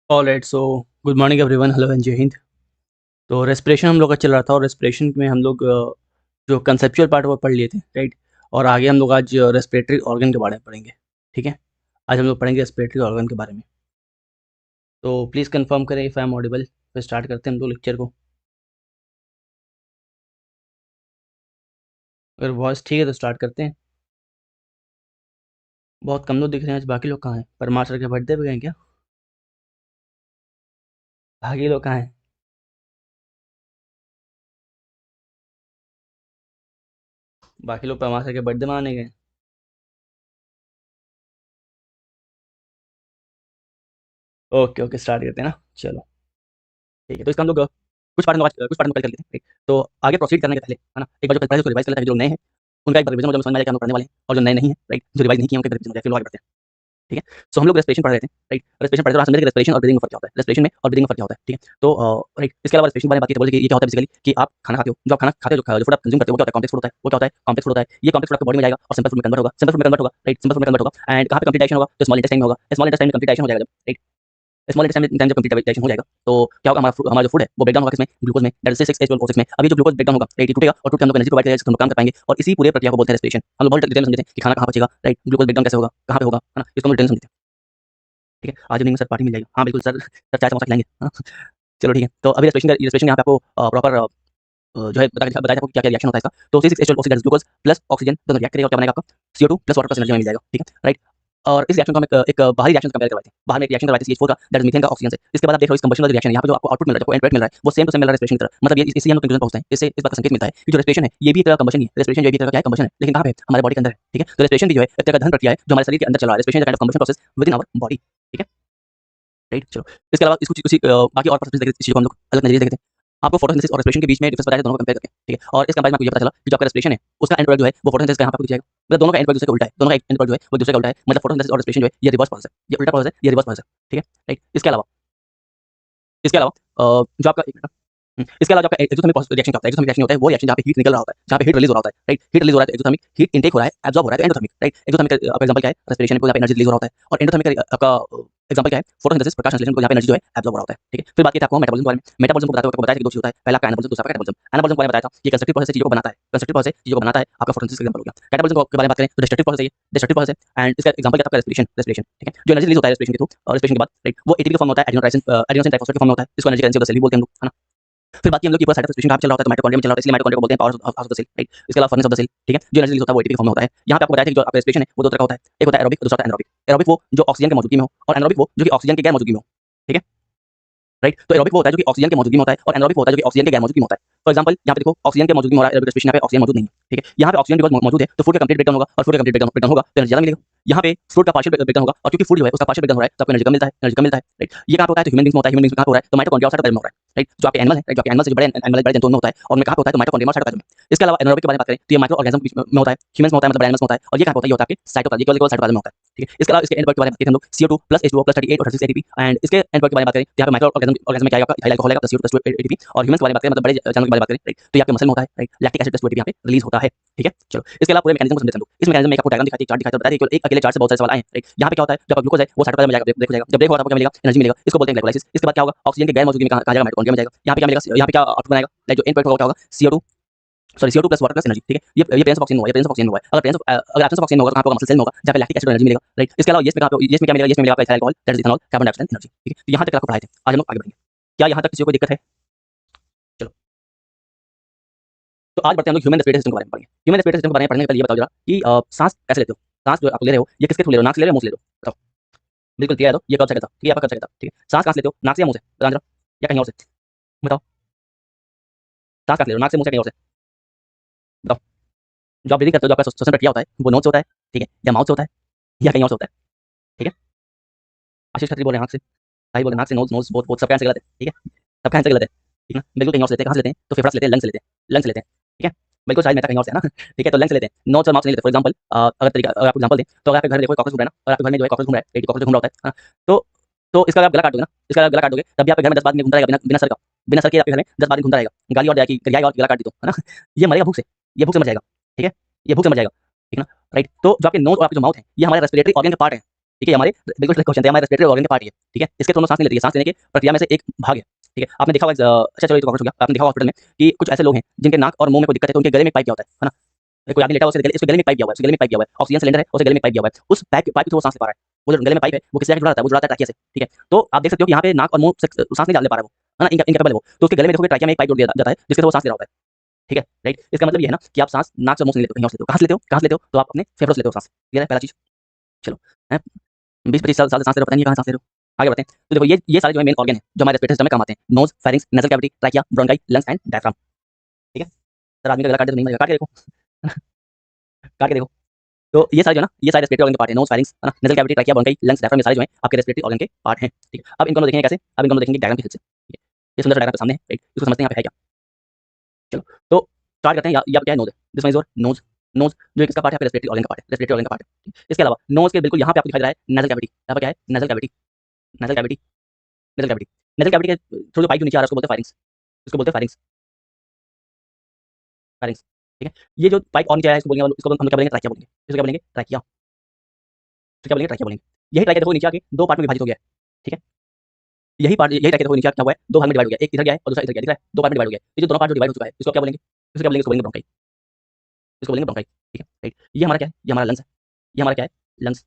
Alright, so good morning everyone, hello and जय हिंद। तो respiration हम लोग का चल रहा था और रेस्पिरेशन में हम लोग जो कंसेप्चुअल पार्ट वो पढ़ लिए थे, राइट। और आगे हम लोग आज रेस्पिरेटरी ऑर्गन के बारे में पढ़ेंगे। ठीक है, आज हम लोग पढ़ेंगे रेस्पिरेटरी ऑर्गन के बारे में। तो प्लीज़ कंफर्म करें इफ़ आई एम ऑडिबल। फिर स्टार्ट करते हैं हम लोग लेक्चर को। अगर वॉइस ठीक है तो स्टार्ट करते हैं। बहुत कम लोग दिख रहे हैं आज, बाकी लोग कहाँ हैं? परमार सर के बर्थडे पे गए हैं क्या? बाकी लोग कहाँ हैं? बाकी लोग परमार सर के बर्थडे मनाने गए। ओके ओके, स्टार्ट करते हैं ना, चलो। ठीक है, तो इसका हम लोग कुछ पार्ट हम कल कर लेते हैं, ठीक। तो आगे प्रोसीड करने के पहले, है ना, एक बार जो पहले उसको रिवाइज कर लेते हैं। जो नए हैं उनका एक बार रिवीजन हो जाए, समझ में आ जाए कि हम लोग पढ़ने वाले हैं। और जो नए नहीं है, राइट, जो रिवाइज नहीं किए उनका रिवीजन हो जाए, फिर लोग आगे बढ़ते हैं। ठीक है, सो हम लोग रेस्पिरेशन पढ़ रहे थे, राइट। रेस्पिरेशन पढ़ते तो समझे कि रेस्पिरेशन और ब्रीदिंग में फर्क क्या होता है, रेस्पिरेशन में और ब्रीदिंग में फर्क क्या होता है। ठीक है, तो राइट, इसके अलावा रेस्पिरेशन के बारे में बात की तो बोले कि ये क्या होता है बेसिकली, कि आप खाना खाते हो, जो आप खाना खाते हो, जो फूड आप कंज्यूम करते हो, वो क्या होता है? कॉम्प्लेक्स फूड होता है। वो क्या होता है? कॉम्प्लेक्स फूड होता है। ये कॉम्प्लेक्स फूड आपके बॉडी में जाएगा और सिंपल फूड में कन्वर्ट होगा, सिंपल फूड में कन्वर्ट होगा, राइट, सिंपल फूड में कन्वर्ट होगा। एंड कहाँ पे कंप्लीट डाइजेशन होगा? तो स्मॉल इंटेस्टाइन में होगा। स्मॉल इंटेस्टाइन में कंप्लीट डाइजेशन हो जाएगा जब, राइट। स्मॉल इंटेस्टाइन में जब कंप्लीट डाइजेशन हो जाएगा तो क्या होगा? हमारा जो फूड है वो ब्रेक डाउन होगा किसमें? ग्लूकोज में, दैट इज 6H12O6 में। अभी जो ग्लूकोज ब्रेक डाउन होगा, राइट, ये टूटेगा और टूट के हम लोग एनर्जी प्रोवाइड करेगा, जिससे हम लोग काम कर पाएंगे। और इसी पूरे प्रक्रिया को बोलते हैं रेस्पिरेशन। हम लोग बहुत डिटेल में समझते हैं कि खाना कहाँ बचेगा, राइट, ग्लूकोज ब्रेक डाउन कैसे होगा, कहाँ पे होगा, है ना, इसको हम डिटेल में समझते हैं। ठीक है, आज इवनिंग में सर पार्टी मिल जाएगी। हाँ बिल्कुल सर, सर चाय समोसा खिलाएंगे, हाँ। चलो ठीक है, तो अभी रेस्पिरेशन यहाँ पे आपको प्रॉपर जो है बताया आपको क्या क्या रिएक्शन होता है इसका। तो C6H12O6 that is glucose plus oxygen दोनों रिएक्ट करेगा और क्या बनेगा आपका? CO2 plus water plus energy में मिल जाएगा। ठीक है, राइट। और इस रिएक्शन को हम एक बाहरी रिएक्शन से कंपेयर करवाते हैं। बाहर में एक रिएक्शन करवाते हैं CH4 का, दैट इज मीथेन का ऑक्सीजन से। इसके बाद आप देख रहे हो इस कंबशन वाली रिएक्शन है, यहाँ पे जो आपको आउटपुट मिल रहा है, जो एंड प्रोडक्ट मिल रहा है, वो सेम टू सेम मिल रहा है रेस्पिरेशन की तरह। मतलब ये इससे हम लोग कंक्लूजन पहुंचते हैं, इससे इस बात का संकेत मिलता है कि जो रेस्पिरेशन है ये भी एक तरह का कंबशन ही है। रेस्पिरेशन जो है, भी एक तरह का क्या है? कंबशन है, लेकिन कहाँ पे है? हमारे बॉडी के अंदर है। ठीक है, तो रेस्पिरेशन भी जो है एक तरह का दहन प्रक्रिया है जो हमारे शरीर के अंदर चल रहा है। Respiration is a kind of combustion process within our body. ठीक है, राइट, चलो। इसके अलावा इसको किसी बाकी और पर्सपेक्टिव से इस चीज़ को हम लोग अलग नजरिए से देखते हैं। आपको फोटोसिंथेसिस और रेस्पिरेशन के बीच में डिफरेंस बताया था, दोनों को कंपेयर करके। ठीक है, और इस कंपैरिजन में आपको ये पता चला कि जो आपका रेस्पिरेशन है उसका एंड प्रोडक्ट जो है वो फोटोसिंथेसिस का यहाँ पे आपको दिख जाएगा। मतलब दोनों का एंड प्रोडक्ट दूसरे का उल्टा है, दोनों का एंड प्रोडक्ट जो है वो दूसरे का उल्टा है। मतलब फोटोसिंथेसिस और रेस्पिरेशन जो है ये रिवर्स प्रोसेस है, ये उल्टा प्रोसेस है, ये रिवर्स प्रोसेस है। ठीक है, राइट। इसके अलावा जो आपका एक मिनट, इसके अलावा जो आपका एक्सोथर्मिक रिएक्शन क्या होता है? एक्सोथर्मिक रिएक्शन होता है वो रिएक्शन जहाँ पे हीट निकल रहा होता है, जहाँ पे हीट रिलीज हो रहा होता है, राइट। हीट रिलीज हो रहा है तो एक्सोथर्मिक, हीट इनटेक हो रहा है, एब्जॉर्ब हो रहा है तो एंडोथर्मिक, राइट। एक्सोथर्मिक का आपका एग्जांपल क्या है? रेस्पिरेशन को, जहाँ पे एनर्जी रिलीज हो रहा होता है। और एंडोथर्मिक का आपका एग्जांपल क्या है? फोटोसिंथेसिस, प्रकाश संश्लेषण को, जहाँ पे एनर्जी जो है एब्जॉर्ब हो रहा होता है। ठीक है, फिर बात की थी आपको मेटाबॉलिज्म के बारे में। मेटाबॉलिज्म को बताते हुए आपको बताया कि दो चीज होता है, पहला आपका एनाबॉलिज्म, दूसरा आपका कैटाबॉलिज्म। एनाबॉलिज्म को मैंने बताया था कि कंस्ट्रक्टिव प्रोसेस चीजों को बनाता है, कंस्ट्रक्टिव प्रोसेस चीजों को बनाता है, आपका फोटोसिंथेसिस का एग्जांपल हो गया। कैटाबॉलिज्म के बारे में बात करें तो डिस्ट्रक्टिव प्रोसेस है, ये डिस्ट्रक्टिव प्रोसेस है। एंड इसका एग्जांपल क्या था? आपका रेस्पिरेशन, रेस्पिरेशन। ठीक है, जो एनर्जी रिलीज होता है रेस्पिरेशन के थ्रू, और रेस्पिरेशन के बाद, राइट, वो एटीपी का फॉर्म होता है, एडिनोसिन ट्राइफॉस्फेट के फॉर्म में होता है, इसको energy currency of the cell भी बोलते हैं हम लोग, है ना। फिर बात की हम लोग की पूरा साइड रेस्पिरेशन कहाँ पे चल रहा होता है? तो माइटोकॉन्ड्रिया में चल रहा होता है, इसलिए माइटोकॉन्ड्रिया को बोलते हैं power house of the cell, right. इसके अलावा फर्नेस ऑफ द सेल। ठीक है, जो एनर्जी रिलीज होता है वो एटीपी के फॉर्म में होता है। यहाँ पे आपको बताया था कि जो आपका रेस्पिरेशन है वो दो तरह का होता है, एक होता है एरोबिक, दूसरा होता है एनारोबिक। एरोबिक वो जो ऑक्सीजन की मौजूदगी में हो, और एनारोबिक वो जो कि ऑक्सीजन की गैर मौजूदगी में हो। ठीक है, राइट। तो एरोबिक वो होता है जो कि ऑक्सीजन की मौजूदगी में होता है, और एनारोबिक वो होता है जो कि ऑक्सीजन की गैर मौजूदगी में होता है। फॉर एग्जांपल यहाँ पे देखो, ऑक्सीजन की मौजूदगी में हो रहा है एरोबिक रेस्पिरेशन, यहाँ पे ऑक्सीजन मौजूद नहीं है। ठीक है, यहाँ पे ऑक्सीजन बिकॉज मौजूद है तो फूड का कंप्लीट ब्रेकडाउन होगा, और फूड का कंप्लीट ब्रेकडाउन होगा तो एनर्जी ज्यादा मिलेगा। यहाँ पे फूड का पार्शियल ब्रेकडाउन होगा, और क्योंकि फूड जो है उसका पार्शियल ब्रेकडाउन हो रहा है तो आपको एनर्जी कम मिलता है, एनर्जी कम मिलता है, राइट। ये कहाँ पे होता है? तो ह्यूमन बींग्स में होता है। ह्यूमन बींग्स में कहाँ पे हो रहा है? तो माइटोकॉन्ड्रिया और साइटोप्लाज्म में हो रहा है, राइट। जो आपके एनिमल है, राइट, जो आपके एनिमल से बड़े एनिमल बड़े जंतुओं में होता है, और उनमें कहाँ पे होता है? तो माइटोकॉन्ड्रिया और साइटोप्लाज्म में। इसके अलावा एनारोबिक के बारे में बात करें तो ये माइक्रो ऑर्गेनिज्म में होता है, ह्यूमंस में होता है, मतलब बड़े एनिमल्स में होता है। और ये कहाँ पे होता है? ये होता है आपके साइटोप्लाज्म, केवल साइटोप्लाज्म में होता है। ठीक है, इसके अलावा इसके एंड प्रोडक्ट के बारे में बात करें हम लोग, CO2 प्लस H2O प्लस 38 और 36 ATP। एंड इसके एंड प्रोडक्ट के बारे में बात करें तो यहाँ पे माइक्रो ऑर्गेनिज्म में क्या आएगा? इथाइल अल्कोहल आएगा, CO2 प्लस ATP। और ह्यूमंस के बारे में बात करें, मतलब बड़े जानवर के बारे में बात करें, राइट, तो ये आपके मसल में होता है, right, lactic acid plus ATP यहाँ पे रिलीज होता है। ठीक है, चलो। इसके अलावा पूरे मैकेनिज्म को समझते हैं हम लोग। इस मैकेनिज्म में एक आपको डायग्राम दिखाई थी, चार्ट दिखाई था, बताया था केवल एक अकेले चार्ट से बहुत सारे सवाल आए हैं, राइट। यहाँ पे क्या होता है? जब ग्लूकोज है वो साइटोप्लाज्म में जाएगा, ब्रेक हो जाएगा। जब ब्रेक होगा तो आपको क्या मिलेगा? एनर्जी मिलेगा, इसको बोलते हैं ग्लाइकोलाइसिस। इसके बाद क्या होगा? ऑक्सीजन की गैर मौजूदगी में कहाँ कहाँ जाएगा? माइटोकॉन्ड्रिया में जाएगा। यहाँ पे क्या मिलेगा? यहाँ पे क्या आउटपुट बनाएगा? लाइक जो एंड प्रोडक्ट होगा क्या होगा? CO2, sorry, CO2 plus water plus energy. ठीक है, ये प्रेजेंस ऑफ ऑक्सीजन हुआ, ये प्रेजेंस ऑफ ऑक्सीजन हुआ है। अगर प्रेजेंस अगर एब्सेंस ऑफ ऑक्सीजन होगा तो कहाँ पे होगा? मसल सेल में होगा, जहाँ पे लैक्टिक एसिड और एनर्जी मिलेगा, राइट। इसके अलावा येस्ट में कहाँ पे? येस्ट में क्या मिलेगा? येस्ट में मिलेगा आपका ethyl alcohol, that is ethanol, carbon dioxide, energy. ठीक है, तो यहाँ तक आपको पढ़ाए थे, आज हम लोग आगे बढ़ेंगे। क्या यहाँ तक किसी को कोई दिक्कत है? चलो, तो आज बढ़ते हैं हम लोग ह्यूमन रेस्पिरेटरी सिस्टम के बारे में पढ़ेंगे। ह्यूमन रेस्पिरेटरी सिस्टम के बारे में पढ़ने के पहले ये बताओ जरा कि सांस कैसे लेते हो? सांस जो आप ले रहे हो ये किसके थ्रू ले रहे हो? नाक से ले रहे हो, मुंह से ले रहे हो? बताओ, बिल्कुल क्लियर है। तो ये कब से करता? ठीक है, आपका कब से करता? ठीक है, सांस कहाँ से लेते हो? नाक से या मुंह से? बताओ जरा, या कहीं और से? बताओ, सांस कहाँ से ले रहे हो? नाक से, मुंह से, कहीं और से? बताओ। जो आप ब्रीदिंग करते हो, जो आपका श्वसन प्रक्रिया होता है वो नोज से होता है, ठीक है, या माउथ से होता है, या कहीं और से होता है? ठीक है, आशीष खत्री बोल रहे हैं आँख से, भाई बोल रहे हैं नाक से, नोज नोज बोथ बोथ, सबका आंसर गलत है। ठीक है, सबका आंसर गलत है, ठीक है ना, बिल्कुल कहीं और से लेते हैं। कहाँ से लेते हैं? तो फेफड़ा से लेते हैं, लंग से लेते हैं, लंग से लेते हैं। ठीक है, बिल्कुल शायद मेहता कहीं और से है ना। ठीक है, तो लंग से लेते हैं, नोज और माउथ से नहीं लेते। फॉर एग्जांपल अगर आपको एग्जांपल दें तो अगर आपके घर में देखो कॉकरोच घूम रहा है ना, और आपके घर में जो है कॉकरोच घूम रहा है, कॉकरोच घूम रहा होता है ना, तो इसका अगर आप गला काट दोगे ना, इसका अगर गला काट दोगे तब भी आपके घर में 10 दिन घूमता रहेगा, बिना बिना सर का, बिना सर के आपके घर में 10 दिन घूमता रहेगा। गाली और जाएगी, गरियाएगा और गला काट दी तो, है ना। ये मरेगा भूख से, ये भूख से मर जाएगा। ठीक है, ये भूख से मर जाएगा, ठीक है ना, राइट। तो जो आपके नोज और आपके जो माउथ है ये हमारे रेस्पिरेटरी ऑर्गन के पार्ट है। ठीक है, हमारे बिल्कुल क्वेश्चन थे, हमारे रेस्पिरेटरी ऑर्गन के पार्ट है, ठीक है, इसके थ्रू हम सांस नहीं लेते, सांस लेने की प्रक्रिया में से एक भाग है, ठीक है। आपने देखा होगा अच्छा चलो ये तो कॉन्फ्रेंस हो गया, आपने देखा हॉस्पिटल में कि कुछ ऐसे लोग हैं जिनके नाक और मुंह में कोई दिक्कत है, तो उनके गले में एक पाइप गया होता है ना। कोई आदमी लेटा हुआ है, उसके गले में पाइप गया हुआ है, उसके गले में पाइप गया हुआ है, ऑक्सीजन सिलेंडर है, उसके गले में पाइप गया हुआ है, उस पाइप पाइप से वो सांस ले पा रहा है। वो जो गले में पाइप है वो किससे जुड़ा रहता है, वो जुड़ा रहता है ट्रैकिया से, ठीक है। तो आप देख सकते हो कि यहाँ पे नाक और मुंह से सांस नहीं ले पा रहा है वो, है ना, इनकेपेबल है वो, तो उसके गले में देखोगे ट्रैकिया में एक पाइप जोड़ दिया जाता है जिससे वो सांस ले रहा होता है, ठीक है, राइट। इसका मतलब ये है ना कि आप सांस नाक से मुंह से नहीं लेते हो, कहीं और से लेते हो, कहाँ से लेते हो, कहाँ से लेते हो, तो आप अपने फेफड़ों से लेते हो सांस, क्लियर है पहला चीज। चलो, हैं, 20-25 साल साल से सांस ले रहे हो, पता नहीं कहाँ सांस ले रहे हो। आगे बढ़ते हैं, तो देखो ये सारे जो है मेन ऑर्गन है जो हमारे रेस्पिरेटरी सिस्टम में काम आते हैं, nose, pharynx, nasal cavity, trachea, bronchi, lungs and diaphragm, ठीक है। सर आदमी का गला काट दे तो नहीं मरेगा, काट के देखो काट के देखो। तो ये सारे जो है ना, ये सारे रेस्पिरेटरी ऑर्गन के पार्ट है, नोज, फेरिंग्स, है ना, nasal cavity, trachea, bronchi, lungs, diaphragm, ये सारे जो है आपके रेस्पिरेटरी ऑर्गन के पार्ट हैं, ठीक है। अब इनको हम देखेंगे कैसे, अब इनको हम देखेंगे डायग्राम की हेल्प से, ठीक है। ये सुंदर डायग्राम सामने है, राइट, इसको समझते हैं यहाँ पे है क्या। चलो, तो स्टार्ट करते हैं, यहाँ पे क्या है, नोज है, this one is your nose. Nose जो किसका पार्ट है, आपके रेस्पिरेटरी ऑर्गन का पार्ट है, रेस्पिरेटरी ऑर्गन का पार्ट है। इसके अलावा नोज के बिल्कुल यहाँ पे आपको दिखाई दे रहा है नेजल कैविटी, यहाँ पे क्या है, nasal cavity, nasal cavity, nasal cavity, nasal cavity के थ्रू जो पाइप जो नीचे आ रहा है उसको बोलते हैं फारिंक्स, इसको बोलते हैं फारिंक्स, फारिंक्स, ठीक है। ये जो पाइप और नीचे आया है इसको बोलेंगे, इसको हम क्या बोलेंगे, ट्रैकिया बोलेंगे, इसको क्या बोलेंगे, ट्रैकिया, इसको क्या बोलेंगे, ट्रैकिया बोलेंगे। यही ट्रैकिया देखो नीचे आके दो पार्ट में विभाजित हो गया है, ठीक है। यही पार्ट, यही ट्रैकिया देखो नीचे क्या हुआ है, दो भाग में डिवाइड हो गया, एक इधर गया है और दूसरा इधर गया, दिख रहा है, दो पार्ट में डिवाइड हो गया है। ये जो दोनों पार्ट जो डिवाइड हो चुका है इसको क्या बोलेंगे, इसको क्या बोलेंगे, इसको बोलेंगे ब्रोंकाई, इसको बोलेंगे ब्रोंकाई, ठीक है, राइट। ये हमारा क्या है, ये हमारा लंग्स है, ये हमारा क्या है, लंग्स,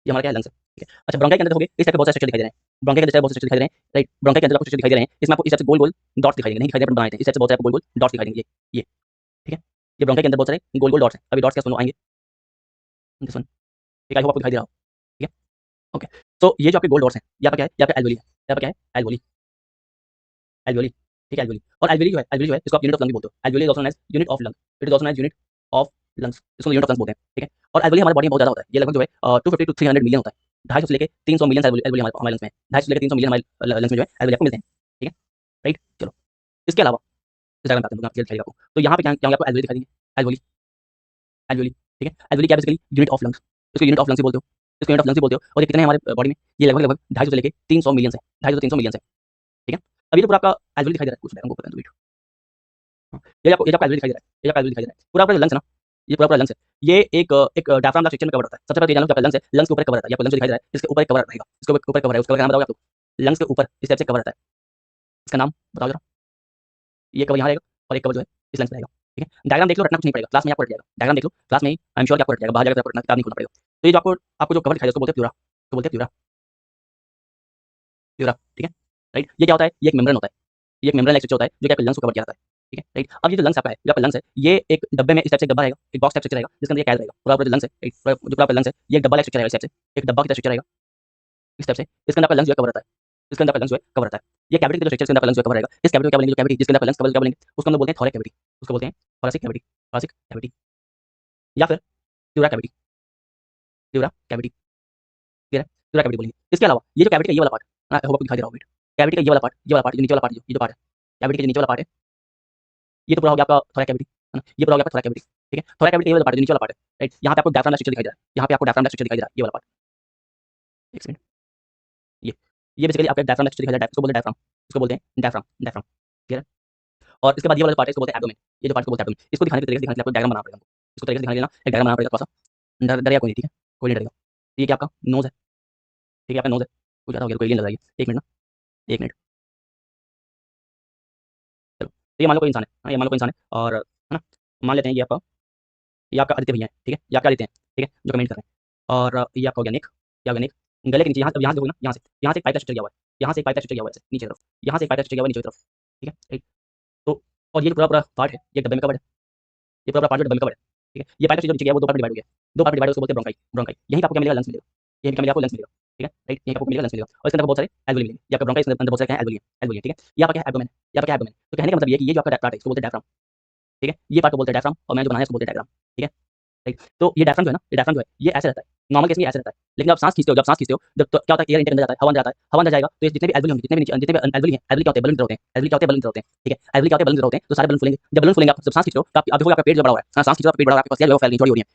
ये हमारा क्या है, लंग्स है, ठीक है। अच्छा, ब्रोंकाई के अंदर देखोगे इस टाइप के बहुत सारे स्ट्रक्चर दिखाई दे रहे हैं, ब्रोंकाई के अंदर बहुत सारे स्ट्रक्चर दिखाई दे रहे हैं, राइट। ब्रोंकाई के अंदर आपको स्ट्रक्चर दिखाई दे रहे हैं, इसमें आपको इस टाइप से गोल गोल डॉट्स दिखाई देंगे, नहीं दिखाई दे बनाए थे, इस टाइप से बहुत सारे गोल गोल डॉट्स दिखाई देंगे, ये, ठीक है। ये ब्रोंकाई के अंदर बहुत सारे गोल गोल डॉट्स हैं, अभी डॉट्स क्या सुनो आएंगे, दिस वन, ठीक है, आई होप आपको दिखाई दे रहा हो, ठीक है, ओके। तो ये जो आपके गोल डॉट्स हैं, यहाँ पर क्या है, यहाँ पे एल्वेली है, यहाँ पर क्या है, एल्वेली, एल्वेली, ठीक है, एल्वेली। और एल्वेली जो है, एल्वेली जो है इसको आप यूनिट ऑफ लंग भी बोलते हो, alveoli is also known as unit of lung, it is also known as unit of lungs, इसको यूनिट ऑफ लंग्स बोलते हैं, ठीक है। और एल्वेली हमारी बॉडी में बहुत ज्यादा होता है, ये लगभग जो है 250 टू 300 मिलियन होता है, 250 से लेके 300 मिलियन एल्वेली हमारे लंग्स में है, 250 से लेके 300 मिलियन हमारे लंग्स में जो है एल्वेली आपको मिलते हैं, ठीक है, राइट। चलो, इसके अलावा इस डायग्राम पे आते हैं, आपको दिखाई देगा आपको, तो यहाँ पे क्या क्या होगा, आपको एल्वेली दिखाई देंगे, एल्वेली, एल्वेली, ठीक है। एल्वेली क्या बेसिकली यूनिट ऑफ लंग्स, इसको यूनिट ऑफ लंग्स ही बोलते हो, इसको यूनिट ऑफ लंग्स ही बोलते हो। और ये कितने हैं हमारे बॉडी में, ये लगभग लगभग 250 से लेके 300 मिलियन है, 250 से 300 मिलियन है, ठीक है। अब ये तो पूरा आपका एल्वेली दिखाई दे रहा है, कुछ डायग्राम को कर दो, हाँ, ये जो आपको एल्वेली दिखाई दे रहा है, ये जो आपको एल्वेली दिखाई दे रहा है, पूरा आपका लंग्स है ना, ये पूरा पूरा लंग्स है, ये एक डायफ्राम का स्ट्रक्चर में कवर होता है। सबसे पहले ये जान लो कि आपका लंग्स है, लंग्स के ऊपर कवर रहता है, ये आपको लंग्स दिखाई दे रहा है, इसके ऊपर एक कवर रहेगा, इसके ऊपर कवर है, उसका नाम बताओगे आपको, लंग्स के ऊपर इस टाइप से कवर रहता है, इसका नाम बताओ जरा। ये कवर यहाँ रहेगा और एक कवर जो है इस लंग्स पे रहेगा, ठीक है। डायग्राम देख लो, रटना कुछ नहीं पड़ेगा, क्लास में आपको रट जाएगा, डायग्राम देख लो क्लास में ही, आई एम श्योर कि आपको रट जाएगा, बाहर जाकर आपको रटना, किताब नहीं खोलना पड़ेगा। तो ये जो आपको आपको जो कवर दिखाई दे उसको बोलते हैं प्यूरा, उसको बोलते हैं प्यूरा, प्यूरा, ठीक है, राइट। ये क्या होता है, ये एक मेम्ब्रेन होता है, ये एक मेम्ब्रेन लाइक स्ट्रक्चर होता है जो कि आपके लंग्स को कवर किया जाता है, ठीक है, राइट। अब ये जो लंग्स आपका है, जो आपका लंग्स है, ये एक डब्बे में इस टाइप से एक डब्बा रहेगा, एक बॉक्स टाइप स्ट्रक्चर रहेगा जिसके अंदर ये कैद रहेगा, पूरा पूरा जो लंग्स है, एक जो पूरा आपका लंग्स है, ये एक डब्बा लाइक स्ट्रक्चर रहेगा, इस टाइप से एक डब्बा की तरह स्ट्रक्चर रहेगा, इस टाइप से, इसके अंदर आपका लंग्स जो है कवर रहता है, इसके अंदर आपका लंग्स जो है कवर रहता है। ये कैविटी के जो स्ट्रक्चर के अंदर आपका लंग्स जो कवर रहेगा, इस कैविटी को क्या बोलेंगे, जो कैविटी जिसके अंदर आपका लंग्स कवर क्या बोलेंगे, उसको हम लोग बोलते हैं थोरैक कैविटी, उसको बोलते हैं थोरैसिक कैविटी, थोरैसिक कैविटी, या फिर pura cavity, pura cavity, clear है, प्यूरा कैविटी बोलेंगे। इसके अलावा ये जो कैविटी का ये वाला पार्ट, आई होप आपको दिखाई दे रहा होगा, कैविटी का ये वाला पार्ट, ये वाला पार्ट, जो नीचे वाला पार्ट, ये जो पार्ट है कैविटी के जो नीचे वाला पार्ट है, ये तो पूरा हो गया आपका थोरैक कैविटी, है ना, ये पूरा हो गया आपका थोरैक कैविटी, ठीक है। थोरैक कैविटी ये वाला पार्ट जो नीचे वाला पार्ट है, राइट। यहाँ पे आपको डायफ्राम का स्ट्रक्चर दिखाई दे रहा है, यहाँ पे आपको डायफ्राम का स्ट्रक्चर दिखाई दे रहा है, ये वाला पार्ट, एक सेकंड, ये ये बेसिकली आपका डायफ्राम का स्ट्रक्चर दिखाई दे रहा है, इसको बोलते हैं डायफ्राम, इसको बोलते हैं डायफ्राम, डायफ्राम, क्लियर है। और इसके बाद ये वाला पार्ट है, इसको बोलते हैं एब्डोमेन, ये जो पार्ट को बोलते हैं एब्डोमेन, इसको दिखाने के तरीके से दिखाने के लिए आपको डायग्राम बनाना पड़ेगा, हमको इसको तरीके से दिखाने के लिए ना एक डायग्राम बनाना पड़ेगा, थोड़ा सा डरेगा कोई नहीं, ठीक है, कोई नहीं डरेगा। तो ये क्या आपका नोज है, ठीक है, आपका नोज है, कुछ ज़्यादा हो गया, कोई एलियन लग रहा है, 1 मिनट ना, 1 मिनट, चलो। तो ये मान लो कोई इंसान है, हाँ, ये मान लो कोई इंसान है, और है ना, मान लेते हैं ये आपका आदित्य भैया है, ठीक है, ये आपका आदित्य है, ठीक है, जो कमेंट कर रहे हैं। और ये आपका हो गया निक, ये हो गया निक, गले के नीचे यहाँ, अब यहाँ देखोगे ना, यहाँ से एक पाइप का स्ट्रक्चर गया हुआ है, यहाँ से एक पाइप का स्ट्रक्चर गया हुआ है ऐसे, नीचे की तरफ, यहाँ से एक पाइप का स्ट्रक्चर गया हुआ है नीचे की तरफ, ठीक है, राइट। तो और ये जो पूरा पूरा पार्ट है, ये डब्बे में कवर्ड है, ये पूरा पूरा पार्ट जो डब्बे में कवर्ड है, ठीक है। ये पाइप का स्ट्रक्चर नीचे गया वो दो पार्ट में डिवाइड हो गया, दो पार्ट में डिवाइड उसको बोलते हैं ब्रोंकाई, ब्रोंकाई। यहीं पे आपको क्या मिलेगा, लंग्स मिलेगा, यहीं पे क्या मिलेगा, आपको लंग्स मिलेगा, ठीक है, राइट। यहीं पे आपको मिलेगा, लंग्स मिलेगा, और इसके अंदर बहुत सारे एल्वेली मिलेंगे, ये आपका ब्रोंकाई, इसके अंदर बहुत सारे क्या है, एल्वेली, एल्वेली, ठीक है। ये आपका क्या है, एब्डोमेन, ये आपका क्या है, एब्डोमेन। तो कहने का मतलब ये है कि ये जो आपका पार्ट है इसको बोलते हैं डायफ्राम, ठीक है, ये पार्ट को बोलते हैं डायफ्राम, और मैंने जो बनाया है उसको बोलते हैं डायग्राम, ठीक है, राइट। तो ये डायफ्राम जो है ना, ये डायफ्राम जो है ये ऐसे रहता है, नॉर्मल केस में ये ऐसे रहता है, लेकिन आप सांस खींचते हो, जब सांस खींचते हो, जब तो क्या होता है, एयर इंटेक अंदर जाता है, हवा अंदर जाता है, हवा अंदर जाएगा तो ये जितने भी एल्वेली होंगे, जितने भी जितने भी एल्वेली हैं, एल्वेली क्या होते हैं, बलून होते हैं, एल्वेली क्या होते हैं, बलून होते हैं, ठीक है, एल्वेली क्या होते हैं, बलून होते हैं, तो सारे बलून फूलेंगे, जब बलून फूलेंगे, आप जब सांस खींच रहे हो तो आप देखोगे आपका पेट जो बड़ा हो रहा है, सांस खींच रहे हो, पेट बड़ा हो रहा है, आपके पास क्या जो है फैल रही, चौड़ी हो रही है।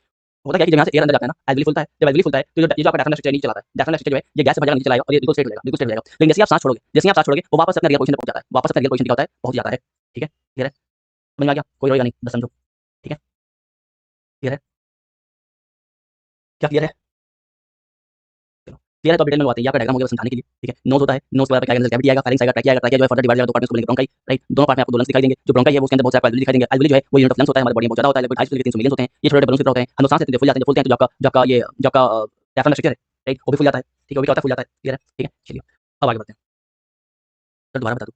होता क्या है कि जब यहाँ से एयर अंदर जाता है ना, एल्वेली फुलता है, जब एल्वेली फुलता है तो ये जो आपका डायफ्राम स्ट्रक्चर नीचे चलाता है, डायफ्राम स्ट्रक्चर जो है ये गैस से भर जाएगा, नीचे चलाएगा और ये बिल्कुल स्ट्रेट हो जाएगा, बिल्कुल स्ट्रेट हो जाएगा। लेकिन जैसे ही आप सांस छोड़ोगे, जैसे ही आप सांस छोड़ोगे वो वापस अपने रियल पोजीशन पे पहुंच जाता है, वापस अपने रियल पोजीशन पे होता है, पहुंच जाता है, ठीक है, क्लियर है, समझ में आ गया, कोई रोएगा नहीं, बस समझो, ठीक है, क्लियर है, क्या क्लियर है, चलो। क्लियर है? तो डिटेल में आते हैं, यहाँ का डायग्राम हो गया समझाने के लिए, ठीक है। नोज होता है, नोज पर क्या कैविटी आएगा, फारिंक्स आएगा, ट्रैकिया आएगा, ट्रैकिया जो है फर्दर डिवाइड हो जाएगा, दो पार्ट में उसको बोलेंगे ब्रोंकाई, राइट। दोनों पार्ट में आपको दो लंग्स दिखाई देंगे, जो ब्रोंकाई है वो उसके अंदर बहुत सारे एल्वेoli दिखाई देंगे। एल्वेoli जो है वो यूनिट ऑफ लंग्स होता है, हमारे बॉडी में बहुत ज्यादा होता है, लगभग 250 से 300 मिलियन होते हैं। ये छोटे बलून की तरह होते हैं, हम लोग सांस लेते हैं फूल जाते हैं, जब फूलते हैं तो जो आपका डायफ्राम स्ट्रक्चर है, राइट, वो भी फूल जाता है, ठीक है, वो भी क्या होता है, फूल जाता है, क्लियर है, ठीक है। चलिए अब आगे बढ़ते हैं, तो दोबारा बता दूं,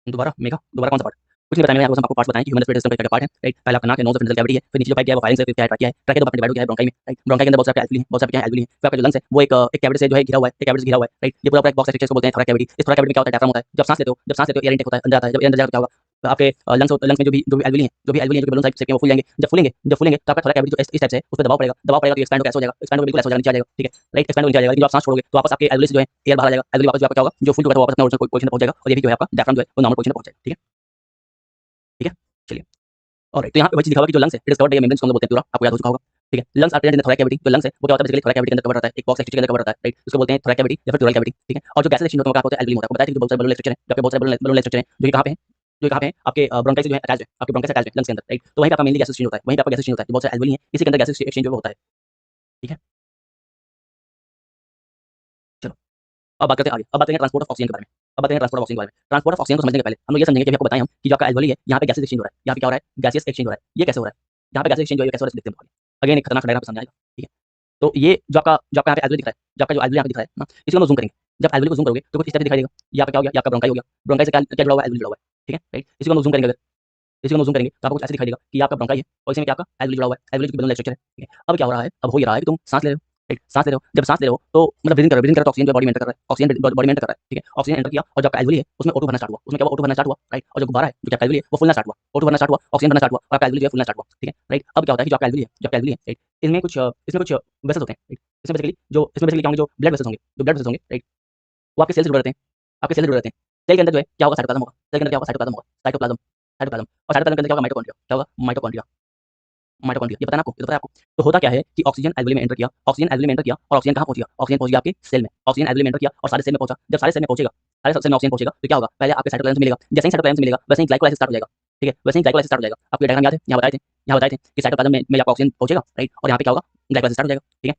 दोबारा मेगा दोबारा कौन सा पार्ट? कुछ नहीं बताया, मैंने आपको पार्ट्स बताएं कि ह्यूमन रेस्पिरेटरी सिस्टम का पार्ट है, राइट। पहला आपका नाक है, नोज है, फिर कैविटी है, फिर नीचे जो पाइप गया है वो फारिंक्स है, फिर क्या है, ट्रैकिया है, ट्रैकिया दो पार्ट डिवाइड हो गया है ब्रोंकाई में, राइट। ब्रोंकाई के अंदर बहुत सारे एल्वेoli हैं, बहुत सारे क्या है, एल्वेoli हैं। फिर आपका जो लंग्स है वो एक कैविटी से जो है घिरा हुआ है, एक कैविटी से घिरा हुआ है, राइट। ये पूरा एक बॉक्स है, इसको बोलते हैं थोड़ा कैविटी। इस थोड़ा कैविटी में क्या होता है, डायफ्राम होता है। जब सांस लेते हो एयर इनटेक होता है, अंदर आता है, जब अंदर जाकर क्या होगा, आपके लंग्स में जो भी एल्वेoli हैं, जो भी बलून टाइप से वो फूल जाएंगे। जब फूलेंगे तो आपका थोड़ा कैविटी जो इस टाइप से है, उस पर दबाव पड़ेगा तो एक्सपैंड होकर ऐसा हो जाएगा, एक्सपैंड होकर बिल्कुल ऐसा हो जाएगा, नीचे आ जाएगा, ठीक है, राइट। एक्सपैंड होकर नीचे आ जाएगा, लेकिन जब आप सांस छोड़ोगे तो वापस आपके एल्वेoli जो है एयर बाहर आ जाएगा, एल्वेoli वापस जो आपका क्या होगा, जो फूल चुका था वापस अपने ओरिजिनल पोजीशन पे पहुंच जाएगा, और ये भी जो है आपका डायफ्राम जो है वो नॉर्मल पोजीशन पे पहुंच जाएगा, ठीक है, ठीक है। चलिए ऑलराइट, तो यहाँ पे वही चीज लिखा हुआ है कि जो लंग्स है it is covered by A membrane, जिसको हम लोग बोलते हैं प्लूरा, आपको याद हो चुका होगा, ठीक है। Lungs are present in thorax cavity, जो लंग्स है वो क्या होता है, बेसिकली थोरैक कैविटी के अंदर कवर रहता है, एक बॉक्स स्ट्रक्चर के अंदर कवर रहता है, राइट। इसको बोलते हैं थोरैक कैविटी या फिर प्लूरल कैविटी, ठीक है। और जो गैसेस एक्सचेंज होता है वो क्या होता है, एल्वेoli होता है। आपको बताया था कि बहुत सारे बलून स्ट्रक्चर है, जो आपके बहुत सारे बलून स्ट्रक्चर है, जो कि कहाँ पे है, जो कहाँ पे है आपके ब्रोंकाई से जो है अटैच है, आपके ब्रोंकाई से अटैच है लंग्स के अंदर, राइट। तो वहीं पे आपका मेनली गैसेस एक्सचेंज होता है, वहीं पे आपका गैसेस एक्सचेंज होता है, बहुत सारे एल्वेoli है, इसी के अंदर गैसेस एक्सचेंज जो होता है, ठीक है। चलो अब बात करते हैं आगे, अब बात करेंगे ट्रांसपोर्ट ऑफ ऑक्सीजन के बारे में। अब बात करेंगे ट्रांसपोर्ट ऑफ ऑक्सीजन के बारे में। ट्रांसपोर्ट ऑफ ऑक्सीजन को समझने के पहले हम लोग ये समझेंगे कि आपको बताएं हम कि जो आपका एल्वेoli है यहाँ पे गैसेस एक्सचेंज हो रहा है, यहाँ पे क्या हो रहा है, गैसेस एक्सचेंज हो रहा है। ये कैसे हो रहा है, यहाँ पे गैसेस एक्सचेंज हो रहा है, कैसे हो रहा है देखते हैं। अगेन एक खतरनाक डायग्राम समझ आएगा, ठीक है। तो ये जो आपका यहाँ पे एल्वेoli दिख रहा है, जो आपका जो एल्वेoli यहाँ पे दिख रहा है ना, इसको हम जूम करेंगे। जब एल्वेoli को जूम करोगे तो कुछ इस तरह दिखाई देगा। यहाँ पे क्या हो गया, ये आपका ब्रोंकाई हो गया, ब्रोंकाई से क्या क्या जुड़ा हुआ है, एल्वेoli जुड़ा हुआ है, ठीक है, राइट। इसी को हम जूम करेंगे, अगर इसी को हम जूम करेंगे तो आपको कुछ ऐसे दिखाई देगा कि ये आपका ब्रोंकाई है और इसी में क्या आपका एल्वेoli जुड़ा हुआ है, एल्वेoli की बलून स्ट्रक्चर है, ठीक है। अब क्या हो रहा है, अब हो ये रहा है कि तुम सांस ले रहे हो, राइट, सांस ले रहे हो। जब सांस ले रहे हो तो मतलब ब्रीदिंग कर रहे हो तो ऑक्सीजन जो बॉडी में एंटर कर रहा है, ऑक्सीजन बॉडी में एंटर कर रहा है, ठीक है। ऑक्सीजन एंटर किया और जो आपका एल्वेoli है उसमें O2 भरना स्टार्ट हुआ, उसमें क्या हुआ, O2 भरना स्टार्ट हुआ, राइट। और जो गुब्बारा है जो आपका एल्वेoli है वो फूलना स्टार्ट हुआ, O2 भरना स्टार्ट हुआ, ऑक्सीजन भरना स्टार्ट हुआ और आपका एल्वेoli जो है फूलना स्टार्ट हुआ, ठीक है, राइट। अब क्या होता है कि जो आपका एल्वेoli है, जो आपका एल्वेoli है, राइट, इसमें कुछ वेसल्स होते हैं, राइट। इसमें बेसिकली क्या होंगे, जो ब्लड वेसल्स होंगे, राइट, वो आपके सेल से जुड़े रहते हैं, आपके सेल से जुड़े रहते हैं। सेल के अंदर जो है क्या होगा, साइटोप्लाज्म होगा, सेल के अंदर क्या होगा, साइटोप्लाज्म होगा, साइटोप्लाज्म, साइटोप्लाज्म। और साइटोप्लाज्म के अंदर क्या होगा, माइटोकॉन्ड्रिया, क्या होगा, माइटोकॉन्ड्रिया, माइटोकॉन्ड्रिया। ये पता है ना आपको, ये तो पता है आपको। तो होता क्या है कि ऑक्सीजन एल्वेoli में एंटर किया, ऑक्सीजन एल्वेoli में एंटर किया और ऑक्सीजन कहाँ पहुंच गया, ऑक्सीजन पहुंच गया आपके सेल में, ऑक्सीजन एल्वेoli में एंटर किया और सारे सेल में पहुंचा। जब सारे सेल में पहुंचेगा, सारे सेल में ऑक्सीजन पहुंचेगा तो क्या होगा, पहले आपके साइटोप्लाज्म से मिलेगा, जैसे ही साइटोप्लाज्म से मिलेगा वैसे ही ग्लाइकोलाइसिस स्टार्ट हो जाएगा, ठीक है, वैसे ही ग्लाइकोलाइसिस स्टार्ट हो जाएगा। आपको डायग्राम याद है, यहाँ बताए थे कि साइटोप्लाज्म में आपका ऑक्सीजन पहुंचेगा, राइट, और यहाँ पे क्या होगा, ग्लाइकोलाइसिस स्टार्ट हो जाएगा, ठीक है,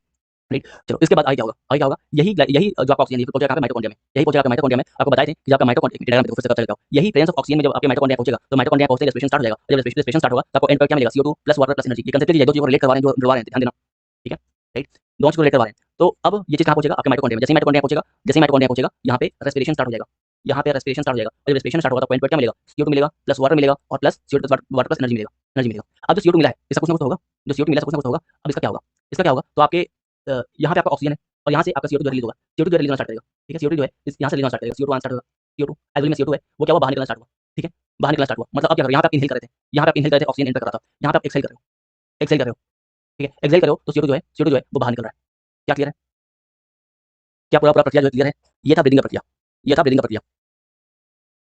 राइट। चलो इसके बाद आगे क्या होगा, यही जो आपका ऑक्सीजन पहुंचेगा कहाँ पे, माइटोकॉन्ड्रिया में, यही पहुंचेगा आपके माइटोकॉन्ड्रिया में। आपको बताए थे कि आपका माइटोकॉन्ड्रिया डायग्राम देखो, फिर से करता हूं, यही प्रेजेंस ऑफ ऑक्सीजन में जब आपके माइटोकॉन्ड्रिया पहुंचेगा तो माइटोकॉन्ड्रिया पहुंचते ही रेस्पिरेशन स्टार्ट हो जाएगा। और जब रेस्पिरेशन स्टार्ट होगा तो आपको एंड पर क्या मिलेगा, CO2 plus water plus energy. ये कंसेप्ट लीजिए, दो चीजों को रिलेट करवा रहे हैं, जो जुड़वा रहे हैं, ध्यान देना, ठीक है, राइट, दोनों चीजों को रिलेट करवा रहे हैं। तो अब ये चीज कहाँ पहुंचेगा, आपके माइटोकॉन्ड्रिया में। जैसे ही माइटोकॉन्ड्रिया पहुंचेगा यहाँ पे रेस्पिरेशन स्टार्ट हो जाएगा, यहाँ पे रेस्पिरेशन स्टार्ट हो जाएगा। और जब रेस्पिरेशन स्टार्ट होगा तो पॉइंट पर क्या मिलेगा, CO2 मिलेगा प्लस वाटर मिलेगा और plus CO2 plus water plus energy मिलेगा। अब जो CO2 मिला है इसका कुछ ना कुछ तो होगा, जो CO2 मिला है कुछ ना कुछ होगा। अब इसका क्या होगा, तो आपके यहाँ पे आपका ऑक्सीजन है और यहाँ से आपका CO2 जो रिलीज होगा, CO2 जो रिलीज होना स्टार्ट करेगा, ठीक है। CO2 जो है यहाँ से रिलीज होना स्टार्ट करेगा, CO2 आना स्टार्ट होगा, CO2 एल्वेoli में CO2 है वो क्या हुआ, बाहर निकलना स्टार्ट हुआ, ठीक है, बाहर निकलना स्टार्ट हुआ। मतलब अब क्या करो, यहाँ पे आप इनहेल कर रहे थे, यहाँ पे आप इनहेल कर रहे थे, ऑक्सीजन एंटर कर रहा था, यहाँ पे आप एक्सहेल कर रहे हो, ठीक है, एक्सहेल कर रहे हो तो CO2 जो है वो बाहर निकल रहा है। क्या क्लियर है, क्या पूरा पूरा प्रक्रिया जो है क्लियर है। ये था ब्रीदिंग का प्रक्रिया, ये था ब्रीदिंग का प्रक्रिया।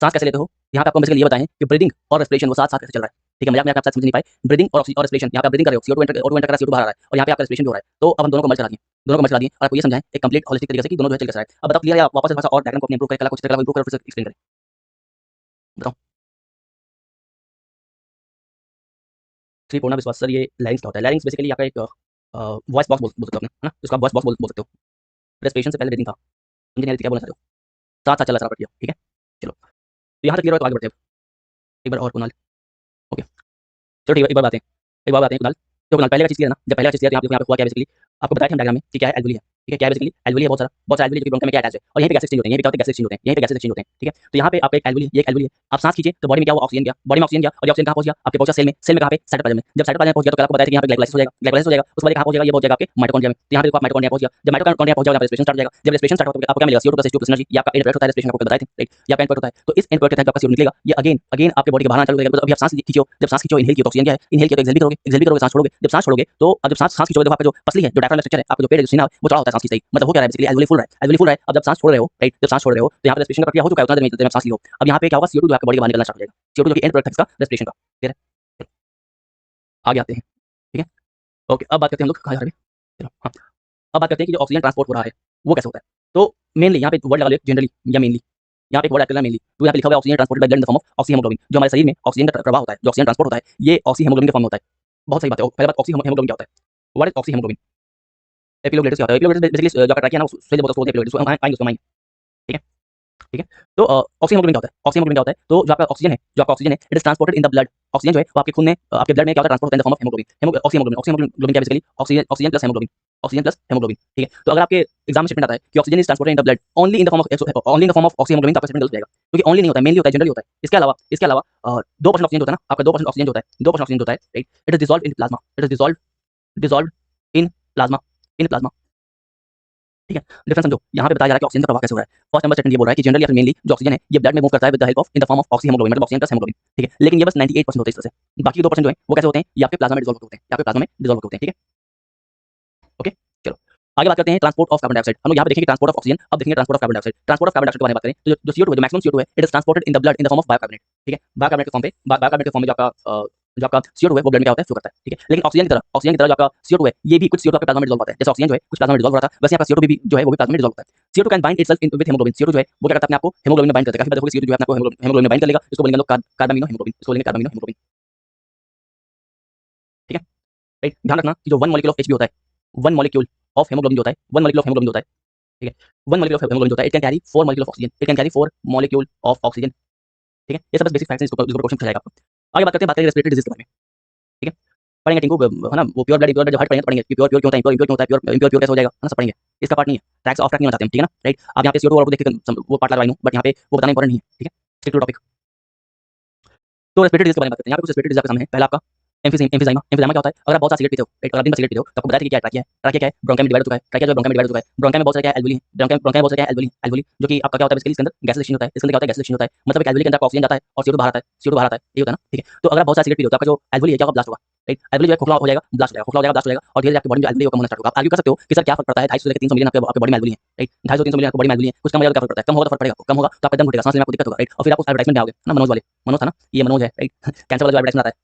सांस कैसे लेते हो, यहाँ पे आपको बेसिकली ये बताएं कि ब्रीदिंग और रेस्पिरेशन वो साथ साथ कैसे चल रहा है, ठीक है। मजाक में आप शायद समझ नहीं पाए, ब्रीदिंग और रेस्पिरेशन, यहाँ पे ब्रीदिंग कर रहे हो, O2 एंटर कर रहा है, CO2 बाहर आ रहा है, और यहाँ पे आपका रेस्पिरेशन भी हो रहा है। तो अब हम दोनों को मर्ज करा दिए और आपको ये समझाएं एक कंप्लीट होलिस्टिक तरीके से कि दोनों जो है चल कैसा रहा है। अब बताओ क्लियर है, आप वापस से थोड़ा सा और डायग्राम को अपने इंप्रूव करके कुछ इंप्रूव करो, फिर से एक्सप्लेन करें, बताओ। श्री पूर्णा विश्वास सर, ये लैरिंग्स क्या होता है। लैरिंग्स बेसिकली आपका एक वॉइस बॉक्स बोल सकते हो अपने, है ना, इसको आप वॉइस बॉक्स बोल सकते हो। रेस्पिरेशन से पहले ब्रीदिंग था, इंजीनियर क्या बोलना चाहते हो, साथ साथ चला सारा प्रक्रिया, ठीक है। चलो तो यहाँ तक क्लियर हो तो आगे बढ़ते हैं। एक बार और कुणाल, ओके चलो ठीक है, एक बार आते हैं कुणाल। तो कुणाल पहले का चीज क्लियर है ना, जब पहले का चीज क्लियर है, यहाँ पे हुआ क्या बेसिकली आपको बताया था डायग्राम में कि क्या है, एल्वेoli है, ठीक है। क्या है बेसिकली एल्वेoli है, बहुत सारा एल्वेoli जो कि ब्रोंकाई में क्या अटैच है और यहीं पे गैस एक्सचेंज होते हैं, यहीं पे क्या होता है, गैस एक्सचेंज होते हैं, यहीं पे गैस एक्सचेंज होते हैं, ठीक है। तो यहाँ पे आपका एक एल्वेoli है, ये एक एल्वेoli है। आप सांस खींचे तो बॉडी में क्या हुआ, ऑक्सीजन गया, बॉडी में ऑक्सीजन गया और ये ऑक्सीजन कहाँ पहुंच गया, आपके पहुंचा सेल में कहाँ पे, साइटोप्लाज्म में। जब साइटोप्लाज्म में पहुंच गया तो कल आपको बताया था कि यहाँ पे ग्लाइकोलाइसिस हो जाएगा, उसके बाद कहाँ पहुंचेगा, ये पहुंच जाएगा आपके माइटोकॉन्ड्रिया में। तो यहाँ पे आप माइटोकॉन्ड्रिया पहुंच गया, जब माइटोकॉन्ड्रिया पहुंच जाएगा रेस्पिरेशन स्टार्ट हो जाएगा। जब रेस्पिरेशन स्टार्ट होगा तो आपको क्या मिलेगा, CO2 plus H2 plus energy. ये आपका एंड प्रोडक्ट होता है रेस्पिरेशन, आपको बताया था, राइट। या एंड प्रोडक्ट होता है, तो इस एंड प्रोडक्ट के तहत आपका CO2 निकलेगा, ये अगेन आपके बॉडी के बाहर चालू हो जाएगा। अभी आप सांस खींचो, जब सांस खींचो इनहेल किया तो ऑक्सीजन क्या है, इनहेल किया तो एक्सहेल भी करोगे, सांस छोड़ोगे, जब सांस छोड़ोगे तो अब जब सांस खींचोगे तो आपका जो पसली है, जो डायफ्राम स्ट्रक्चर है, आपका जो पेट है, जो सीना है, वो चौड़ा होता है सांस खींचते ही। मतलब हो क्या रहा है बेसिकली, एल्वेoli फुल रहा है। अब जब सांस छोड़ रहे हो, राइट, जब सांस छोड़ रहे हो तो यहाँ पे रेस्पिरेशन का प्रक्रिया हो चुका है, उतना देर में जब सांस लियो। अब यहाँ पे क्या होगा, CO2 जो आपके बॉडी के बाहर निकलना स्टार्ट हो जाएगा, CO2 जो कि एंड प्रोडक्ट है इसका रेस्पिरेशन का, क्लियर है। आगे आते हैं, ठीक है, ओके। अब बात करते हैं हम लोग कहाँ जा रहे हैं, चलो हाँ, अब बात करते हैं कि जो ऑक्सीजन ट्रांसपोर्ट हो रहा है वो कैसे होता है। तो मेनली यहाँ पे वर्ड लगा लो जनरली या मेनली, यहाँ पे एक वर्ड ऐड करना मेनली। तो यहाँ पे लिखा हुआ है oxygen transported by blood in the form of oxy haemoglobin. जो हमारे शरीर में ऑक्सीजन का प्रवाह होता है, जो ऑक्सीजन ट्रांसपोर्ट होता है, ये ऑक्सी हेमोग्लोबिन के फॉर्म में होता है। बहुत सही बात है। पहले बात ऑक्सी हेमोग्लोबिन क्या होता है, व्हाट इज ऑक्सी हेमोग्लोबिन। एपिलोग्लिटिस क्या होता है? एपिलोग्लिटिस बेसिकली जो आपका ट्रैकिया है ना, उससे बहुत उसको बोलते हैं एपिलोग्लिटिस, उसको हम आएंगे उसको हम आएंगे। ठीक है, ठीक है। तो ऑक्सीजन हीमोग्लोबिन क्या होता है? ऑक्सीजन हीमोग्लोबिन क्या होता है? तो जो आपका ऑक्सीजन है, जो आपका ऑक्सीजन है, it is transported in the blood. Oxygen जो है वो आपके खून में, आपके ब्लड में क्या होता है, ट्रांसपोर्ट होता है in the form of haemoglobin. Oxygen haemoglobin क्या basically oxygen, oxygen plus haemoglobin, oxygen plus haemoglobin. ठीक है, तो अगर आपके एग्जाम में स्टेटमेंट आता है कि oxygen is transported in the blood only in the form of, only in the form of oxygen haemoglobin, तो आपका स्टेटमेंट गलत हो जाएगा, क्योंकि ओनली नहीं होता है, मेनली होता है, जनरली होता है। इसके अलावा 2% ऑक्सीजन होता है ना, आपका 2% ऑक्सीजन जो होता है, 2% ऑक्सीजन होता है, right, it is dissolved in plasma, it is dissolved in plasma, in plasma. ठीक है, डिफरेंस समझो। यहाँ पे बताया जा रहा है कि ऑक्सीजन का प्रवाह कैसे हो रहा है। फर्स्ट नंबर स्टेटमेंट ये बोल रहा है कि जनरली या फिर मेनली जो ऑक्सीजन है ये ब्लड में मूव करता है with the help of in the form of oxy haemoglobin, मतलब ऑक्सीजन प्लस हेमोग्लोबिन। ठीक है, लेकिन ये बस 98% होता है इस तरह से। बाकी 2% जो है वो कैसे होते हैं, ये आपके प्लाज्मा में डिसॉल्व होते हैं, ये आपके प्लाज्मा में डिसॉल्व होते हैं। ठीक है, ओके, चलो आगे बात करते हैं ट्रांसपोर्ट ऑफ कार्बन डाइऑक्साइड। हम लोग यहाँ पे देखेंगे ट्रांसपोर्ट ऑफ ऑक्सीजन, अब देखेंगे transport of carbon dioxide. Transport of carbon dioxide के बारे में बात करें तो जो CO2 है, जो मैक्सिमम CO2 है, it is transported in the blood in the form of bicarbonate. ठीक है, बायोकार्बोनेट के फॉर्म पे, बायोकार्बोनेट के फॉर्म में जो आपका CO2 है वो ब्लड में क्या होता है, फ्लो करता है। ठीक है, लेकिन ऑक्सीजन की तरह जो आपका CO2 है, ये भी कुछ CO2 आपके प्लाज्मा में डिसॉल्व होता है। जैसे ऑक्सीजन जो है कुछ प्लाज्मा में डिसॉल्व हो रहा था, वैसे आपका CO2 भी जो है वो भी प्लाज्मा में डिसॉल्व होता है। CO2 can bind itself with haemoglobin. CO2 जो है वो क्या करता है, अपने आप को हेमोग्लोबिन में बाइंड करता है। काफी बार देखोगे CO2 जो है अपने आप को हेमोग्लोबिन में बाइंड कर लेगा, इसको बोलेंगे हम लोग कार्बामिनो हेमोग्लोबिन, इसको बोलेंगे कार्बामिनो हेमोग्लोबिन। ठीक है, राइट, ध्यान रखना कि जो 1 मॉलिक्यूल ऑफ Hb होता है, 1 मॉलिक्यूल ऑफ हेमोग्लोबिन जो होता है, 1 मॉलिक्यूल ऑफ हेमोग्लोबिन जो होता है, ठीक है, 1 मॉलिक्यूल ऑफ हेमोग्लोबिन जो होता है, it can carry 4 molecule of oxygen, it can carry 4 molecule of oxygen. ठीक है, ये सब बस बेसिक फैक्ट्स हैं, इसको क्वेश्चन पूछा जाएगा आपको। आगे बात करें रेस्पिरेटरी डिजीज के बारे में। ठीक है, पढ़ेंगे टिंकू, है ना, वो प्योर ब्लड जो हर्ट पढ़ेंगे, तो पढ़ेंगे कि प्योर प्योर क्यों होता है, प्योर क्यों होता है, प्योर कैसे हो जाएगा, है ना, सब पढ़ेंगे। इसका पार्ट नहीं है, ट्रैक्स ऑफ ट्रैक नहीं होना चाहते हम। ठीक है ना, राइट। आप यहाँ पे CO2 वाला को देख के वो पार्ट लगा रही हूँ, बट यहाँ पे वो बताना इंपॉर्टेंट नहीं है। ठीक है, स्टिक टू टॉपिक। तो रेस्पिरेटरी डिजीज के बारे में बात करते हैं। यहाँ पे कुछ रेस्पिरेटरी डिजीज आपके सामने है। पहला आपका एम्फीसाइमा। एम्फीसाइमा क्या होता है, अगर आप बहुत सारा सिगरेट पीते हो, राइट, अगर दिन भर सिगरेट पीते हो, तो आपको बताया था कि क्या है ट्रैकिया है। ट्रैकिया क्या है, ब्रोंकाई में डिवाइड हो चुका है। ट्रैकिया जो ब्रोंकाई में डिवाइड हो चुका है। ब्रोंकाई में बहुत सारे क्या है, एल्वियोली है। ब्रोंकाई में बहुत सारे क्या है, एल्वियोली, जो कि आपका क्या होता है बेसिकली, इसके अंदर गैस एक्सचेंज होता है। इसके अंदर क्या होता है, गैस एक्सचेंज होता है, मतलब एक एल्वियोली के अंदर ऑक्सीजन जाता है और CO2 बाहर आता है, CO2 बाहर आता है, ये होता है ना। ठीक है, तो अगर आप बहुत सारा सिगरेट पीते हो, तो आपका जो एल्वियोली है क्या होगा, ब्लास्ट होगा, राइट। एल्वियोली जो है खोखला हो जाएगा, ब्लास्ट हो जाएगा, खोखला हो जाएगा, ब्लास्ट हो जाएगा, और धीरे धीरे आपकी बॉडी में एल्वियोली कम होना स्टार्ट होगा। आप आर्ग्यू कर सकते हो कि सर क्या फर्क पड़ता है, 250 से लेकर 300 मिलियन आपके बॉडी में एल्वियोली है, राइट। 250 300 मिलियन आपकी बॉडी में एल्वियोली है, कुछ कम हो जाएगा, क्या फर्क पड़ता है, कम होगा तो फर्क पड़ेगा, कम होगा तो आपका दम घुटेगा, सांस लेने में आपको दिक्कत होगा, राइट। और फिर आप उस एडवर्टाइजमेंट में आओगे ना, मनोज वाले, मनोज था ना, ये मनोज है, राइट। कैंसर वाला जो एडवर्टाइजमेंट आता है,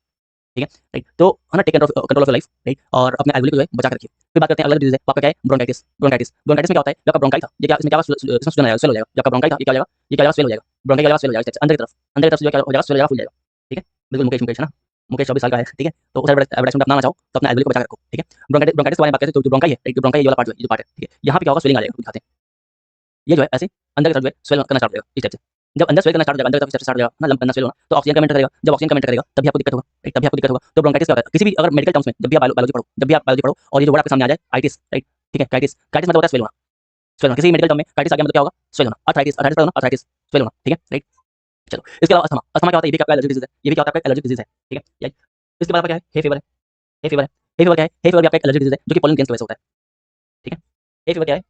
ठीक है, राइट। तो है ना, take control of life, right, और अपने एल्वियोली को जो है बचा के रखिए। फिर बात करते हैं अगला डिजीज है, आपका क्या है, ब्रोंकाइटिस। ब्रोंकाइटिस में क्या होता है, जो आपका ब्रोंकाई था, ये क्या, इसमें क्या होगा, इसमें सूजन आ जाएगा, स्वेल हो जाएगा। जो आपका ब्रोंकाई था, ये क्या हो जाएगा, ये क्या हो जाएगा, स्वेल हो जाएगा। ब्रोंकाई क्या हो जाएगा, स्वेल हो जाएगा, अंदर की तरफ जो क्या हो जाएगा, स्वेल हो जाएगा, फूल जाएगा। ठीक है, बिल्कुल मुकेश है ना, मुकेश 24 साल का है। ठीक है, तो उस एडवर्टाइजमेंट अपनाना चाहो तो अपना एल्वियोली को बचा के रखो। ठीक है, ब्रोंकाइटिस के बारे में बात करते हैं, तो जो ब्रोंकाई है, राइट, जो ब्रोंकाई ये वाला पार्ट जो है, ये जो पार्ट है, ठीक है, यहाँ पे क्या होगा, स्वेलिंग आ जाएगा, दिखाते हैं। ये जो है ऐसे अंदर की तरफ जो है स्वेल करना स्टार्ट हो जाएगा, इस टाइप से। जब अंदर स्वेल करना स्टार्ट हो जाएगा, अंदर की तरफ स्टार्ट हो जाएगा ना, लंप करना, स्वेल होना, तो ऑक्सीजन का मेंटेन करेगा। जब ऑक्सीजन का मेंटेन करेगा तभी आपको दिक्कत होगा, राइट, तभी आपको दिक्कत होगा। तो ब्रोंकाइटिस क्या होता है, किसी भी अगर मेडिकल टर्म्स में, जब भी आप बायोलॉजी पढ़ो, जब भी आप बायोलॉजी पढ़ो और ये जो वर्ड आपके सामने आ जाए, आइटिस, राइट, ठीक है, काइटिस, काइटिस मतलब होता है स्वेल होना, स्वेल होना। किसी मेडिकल टर्म में काइटिस आ गया मतलब क्या होगा, स्वेल होना। अर्थराइटिस, अर्थराइटिस होना, अर्थराइटिस, स्वेल होना। ठीक है, राइट, चलो। इसके अलावा अस्थमा, अस्थमा क्या होता है, ये भी आपका एलर्जी डिजीज है, ये भी क्या होता है, आपका एलर्जी डिजीज है। ठीक है, इसके बाद आपका क्या है, हे फीवर है। हे फीवर है, हे फीवर क्या है, हे फीवर भी आपका एक एलर्जी डिजीज है, जो कि पोलन ग्रेन्स की वजह से होता है। ठीक है, हे फीवर क्या है,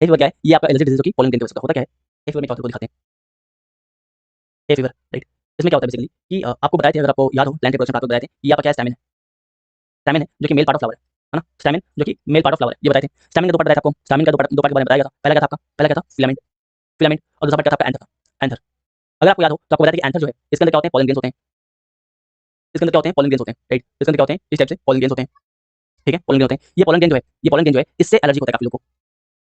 हे फीवर क्या है, ये आपका एलर्जी डिजीज जो कि पोलन ग्रेन की वजह से होता है। क्या है हे फीवर में, क्या होता है वो दिखाते हैं। हे फीवर, राइट, इसमें क्या होता है बेसिकली कि आपको बताया था, अगर आपको याद हो प्लांट रिप्रोडक्शन आपको बताए थे, ये आपका क्या है, स्टैमिन है। स्टैमिन है जो कि मेल पार्ट ऑफ फ्लावर है ना, स्टैमिन जो कि मेल पार्ट ऑफ फ्लावर है, ये बताए थे। स्टैमिन का दो पार्ट बताया था आपको, स्टैमिन का दो पार्ट के बारे में बताया गया था। पहला क्या था आपका, पहला क्या था, फिलामेंट, फिलामेंट, और दूसरा पार्ट क्या था आपका, एंथर था, एंथर। अगर आपको याद हो तो आपको बताया था कि एंथर जो है, इसके अंदर क्या होते हैं, पोलन ग्रेन्स होते हैं। इसके अंदर क्या होते हैं, पोलन ग्रेन्स होते हैं, राइट, इसके अंदर क्या होते हैं, इस टाइप से पोलन ग्रेन्स होते हैं। ठीक है, पोलन ग्रेन होते हैं। ये पोलन ग्रेन जो है, ये पोलन ग्रेन जो है, इससे एलर्जी होता है काफी लोगों को,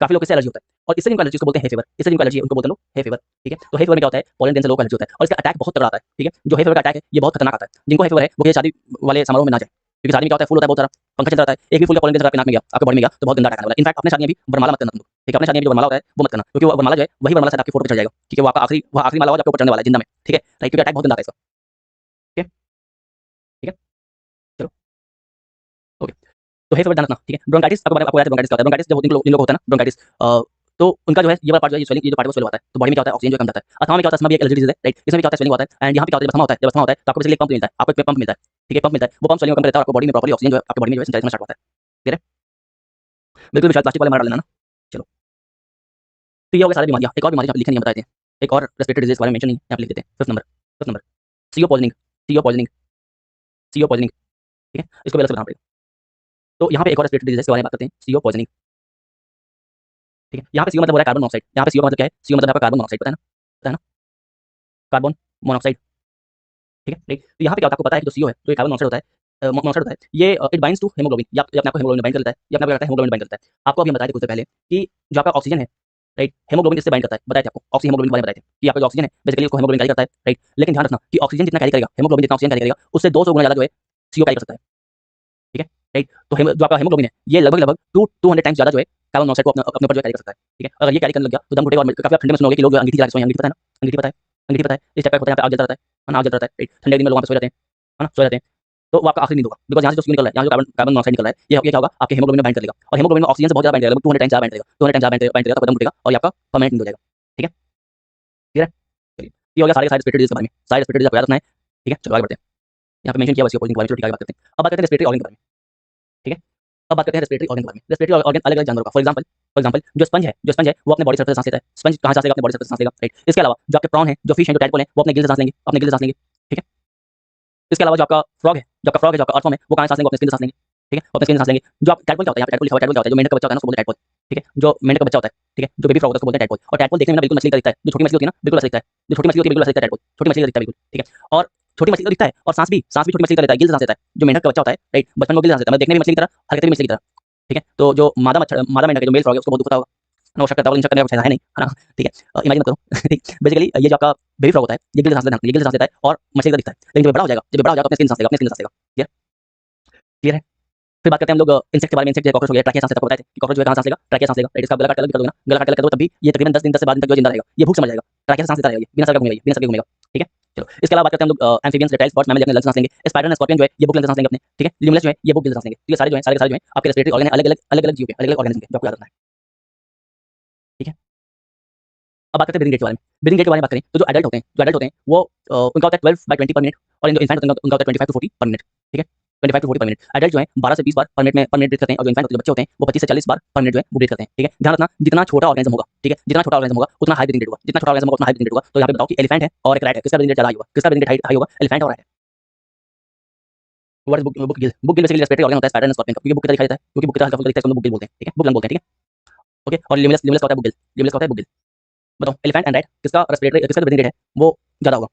काफी लोग इससे एलर्जी होता है। और इससे जिनको एलर्जी, उसको बोलते हैं हे फीवर, इससे जिनको एलर्जी है उनको बोलते हैं लोग हे फीवर। ठीक है, तो हे फीवर में क्या होता है, पोलन ग्रेन से लोगों को एलर्जी होता है और इसका अटैक बहुत तगड़ा आता है। ठीक है, जो हे फीवर का अटैक है ये बहुत खतरनाक आता है। जिनको हे फीवर है वो ये शादी वाले समारोह में ना जाए, क्योंकि शादी में क्या होता है, फूल होता है, बहुत सारा पंखा चलता रहता है, एक भी फूल का पोलन ग्रेन आपके नाक में गया, आपके बॉडी में गया, तो बहुत गंदा अटैक आने वाला है। इनफैक्ट अपने शादी में भी वरमाला मत करना तुम लोग। ठीक है, अपने शादी में जो वरमाला होता है वो मत करना, क्योंकि वो वरमाला जो है, वही वरमाला शायद आपकी फोटो पे चढ़ जाएगा, क्योंकि वो आपका आखिरी, वो आखिरी माला होगा जो आपके ऊपर चढ़ने वाला है जिंदा में। ठीक है, राइट, क्योंकि अटैक बहुत गंदा आता है इसका। ठीक है, ठीक है, चलो, ओके। तो हे फीवर ध्यान रखना। ठीक है, ब्रोंकाइटिस आपको याद है, ब्रोंकाइटिस क्या होता है, ब्रोंकाइटिस जब जिन लोग होता है ना ब्रोंकाइटिस, तो उनका जो है ये वाला पार्ट जो है, ये स्वेलिंग, ये जो पार्ट है वो स्वेल होता है, तो बॉडी में क्या होता है, ऑक्सीजन जो कम जाता है। अस्थमा में क्या होता है, अस्थमा भी एक एलर्जी डिजीज है, राइट, इसमें भी क्या होता है, स्वेलिंग होता है। एंड यहाँ पे क्या होता है, जब अस्थमा होता है, जब अस्थमा होता है तो आपको बेसिकली एक पंप मिलता है, आपको एक पंप मिलता है। ठीक है, पंप मिलता है, वो पंप स्वेलिंग को कम करता है और आपको बॉडी में प्रॉपर्ली ऑक्सीजन जो है आपकी बॉडी में जो है संचालित होना स्टार्ट होता है। क्लियर है, बिल्कुल भी शायद प्लास्टिक वाले मार लेना ना। चलो, तो ये हो गया सारी बीमारियां। एक और बीमारी लिखनी है, बताते हैं, एक और रेस्पिरेटरी डिजीज के बारे में मेंशन नहीं है, यहाँ पे लिख देते हैं। Fifth number, fifth number, CO poisoning, CO poisoning, CO poisoning. ठीक है, इसको भी अलग से बताना पड़ेगा। तो यहाँ पे एक और रेस्पिरेटरी डिजीज के बारे में बात करते हैं, सीओ पॉइजनिंग। ठीक है, यहाँ पे सीओ मतलब हो रहा है कार्बन मोनोऑक्साइड। यहाँ पे सीओ मतलब क्या है, सीओ मतलब आपका कार्बन मोनोऑक्साइड, पता है ना, पता है ना, कार्बन मोनोऑक्साइड। ठीक है, राइट। तो यहाँ पे क्या होता है, आपको पता है कि जो सीओ है, तो ये कार्बन मोनोऑक्साइड होता है, मोनोऑक्साइड होता है, ये इट बाइंड्स टू हेमोग्लोबिन, या अपने आप को हेमोग्लोबिन बाइंड कर लेता है, या अपने आप को करता है, हेमोग्लोबिन बाइंड करता है। आपको अभी बताया था कुछ देर पहले कि जो आपका ऑक्सीजन है, राइट, हेमोग्लोबिन इससे बाइंड करता है, बताया था आपको, ऑक्सी हेमोग्लोबिन के बारे में बताया था कि आपका जो ऑक्सीजन है बेसिकली उसको हेमोग्लोबिन कैरी करता है, राइट। लेकिन ध्यान रखना कि ऑक्सीजन जितना कैरी करेगा, हेमोग्लोबिन जितना ऑक्सीजन कैरी करेगा, उससे 200 गुना ज्यादा जो है सीओ कैरी कर सकता है। ठीक है, राइट। तो जो आपका हेमोग्लोबिन है ये लगभग लगभग 200 टाइम्स ज़्यादा जो है कार्बन मोनोऑक्साइड को अपने ऊपर जो है कैरी कर सकता है। ठीक है, अगर ये कैरी करने लग गया तो दम घुटेगा और काफ़ी आप ठंडे में सुनोगे कि लोग जो अंगीठी जला के सोए हैं। अंगीठी पता है ना? अंगीठी पता है? अंगीठी पता है? इस टाइप का होता है, यहाँ पे आग जलता रहता है ना? आग जलता रहता है, राइट। ठंडे के दिन में लोग वहाँ पे सो जाते हैं, है ना? सो जाते हैं। तो वो आपका आखिरी नींद होगा, बिकॉज़ यहाँ से जो फ्यूल निकल रहा है, यहाँ जो कार्बन कार्बन मोनोऑक्साइड निकल रहा है, ये क्या होगा, आपके हेमोग्लोबिन में बाइंड कर लेगा और हेमोग्लोबिन में ऑक्सीजन से बहुत ज़्यादा बाइंड करेगा, लगभग 200 टाइम्स ज़्यादा बाइंड करेगा, 200 टाइम्स ज़्यादा बाइंड करेगा, तब दम घुटेगा और ये आपका परमानेंट नींद हो जाएगा। ठीक है? चलिए, ये हो गया सारे के सारे रेस्पिरेटरी डिजीज़ के बारे में, सारे रेस्पिरेटरी डिजीज़ आपको याद रखना है। ठीक है? चलो आगे बढ़ते हैं। यहाँ पे मेंशन किया हुआ है इसके अकॉर्डिंग के बारे में, चलो ठीक है आगे बात करते हैं। अब बात करते हैं रेस्पिरेटरी ऑर्गन के बारे में। ठीक है? अब बात करते हैं रेस्पिरेटरी ऑर्गन के बारे में। रेस्पिरेटरी ऑर्गन अलग-अलग जानवरों का, फॉर एग्जांपल जो स्पंज है वो अपने बॉडी सरफेस से सांस लेता है। स्पंज कहाँ सांस लेगा? अपने बॉडी सरफेस से सांस लेगा, राइट। इसके अलावा जो आपके प्रॉन है, जो फिश है, जो टैडपोल है, वो अपने गिल से सांस लेंगे, अपने गिल से सांस लेंगे। ठीक है? इसके अलावा जो आपका फ्रॉग है, जो आपका अर्थवर्म है, वो कहाँ सांस लेंगे? अपने स्किन से सांस लेंगे। ठीक है? वो अपने स्किन से सांस लेंगे। जो आप टैडपोल क्या होता है? यहाँ पे टैडपोल लिखा हुआ है, टैडपोल क्या होता है? जो मेंढक का बच्चा होता है ना उसको बोलते हैं टैडपोल। ठीक है? जो मेंढक का बच्चा होता है, ठीक है? जो बेबी फ्रॉग होता है उसको बोलते हैं टैडपोल। और टैडपोल देखने में ना बिल्कुल मछली का दिखता है। जो छोटी मछली होती है ना बिल्कुल ऐसा दिखता है। जो छोटी मछली होती है बिल्कुल ऐसा दिखता है टैडपोल। छोटी मछली का दिखता है बिल्कुल। ठीक है? और छोटी मछली का दिखता है और सांस भी छोटी मछली का लेता है, गिल से सांस लेता है। जो मेंढक का बच्चा होता है, राइट, बचपन में गिल से सांस लेता है, मतलब देखने में मछली की तरह, हरकतें भी मछली की तरह। ठीक है? तो जो मादा मेंढक है, जो मेल फ्रॉग है उसको बहुत दुःख होता होगा। नो शक करता होगा, इन शक करने का कुछ है नहीं, है ना? ठीक है? इमेजिन मत करो। ठीक, बेसिकली ये जो आपका बेबी फ्रॉग होता है, ये गिल से सांस लेता है, ये गिल से सांस लेता है और मछली का दिखता है। लेकिन जब ये बड़ा हो जाएगा, तो अपने स्किन से सांस लेगा, अपने स्किन से सांस लेगा। क्लियर? क्लियर है? फिर बात करते हैं हम लोग इंसेक्ट के बारे में। इंसेक्ट जैसे कॉकरोच हो गया, ट्रैकिया सांस लेता है, आपको बताया था कि कॉकरोच जो है कहाँ सांस लेगा? ट्रैकिया सांस लेगा, राइट। इसका गला काट के अलग कर दोगे ना, गला काट के अलग कर दो, तब भी ये तकरीबन 10 दिन से 12 दिन तक जो जिंदा रहेगा। ये भूख से मर जाएगा, ट्रैकिया से सांस लेता रहेगा, ये बिना सर के घूमेगा, ये बिना सर के घूमेगा। ठीक है? चलो, इसके अलावा बात करते हैं हम लोग एम्फिबियंस, रेप्टाइल्स, बर्ड्स, मैमल, अपने लंग्स सांस लेंगे। स्पाइडर एंड स्कॉर्पियन जो है ये बुक लेंथ से सांस लेंगे अपने। ठीक है? लिमलेस जो है ये बुक गिल से सांस लेंगे। तो ये सारे जो है, सारे के सारे जो है आपके रेस्पिरेटरी ऑर्गन है, अलग-अलग जीव के, अलग-अलग ऑर्गेनिज्म के, जो आपको याद रखना है। ठीक है? अब बात करते हैं ब्रीथिंग रेट के बारे में। ब्रीथिंग रेट के बारे में बात करें तो जो एडल्ट होते हैं वो उनका होता है 12/20 पर मिनट और जो इन्फेंट होते हैं उनका होता है 25 to 40 पर मिनट। ठीक है? 25 to 40 पर मिनट। एडल्ट जो है 12 से 20 बार पर मिनट ब्रीथ करते हैं और जो इन्फेंट होते हैं, बच्चे होते हैं, वो 25 से 40 बार पर मिनट जो है वो ब्रीथ करते हैं। ठीक है? ध्यान रखना, जितना छोटा ऑर्गेनिज्म होगा, ठीक है? जितना छोटा ऑर्गेनिज्म होगा उतना हाई ब्रीथिंग रेट होगा, जितना छोटा ऑर्गेनिज्म होगा उतना हाई ब्रीथिंग रेट होगा। तो यहाँ पे बताओ कि एलिफेंट है और एक रैट है, किसका ब्रीथिंग रेट ज़्यादा हाई होगा? किसका ब्रीथिंग रेट हाई होगा? एलिफेंट और रैट है। What is book Gill basically respiratory organ होता है स्पाइडर एंड स्कॉर्पियन का, क्योंकि बुक की तरह दिखाई देता है, क्योंकि बुक की तरह हल्का-फुल्का दिखता है, इसको हम लोग बुक गिल बोलते हैं। ठीक है? बुक लंग बोलते हैं। ठीक है? ओके? और लिमलेस का होता है बुक गिल। लिमलेस का होता है बुक गिल। बताओ एलिफेंट एंड रैट किसका रेस्पिरेटरी, किसका ब्रीथिंग रेट है वो ज़्यादा होगा?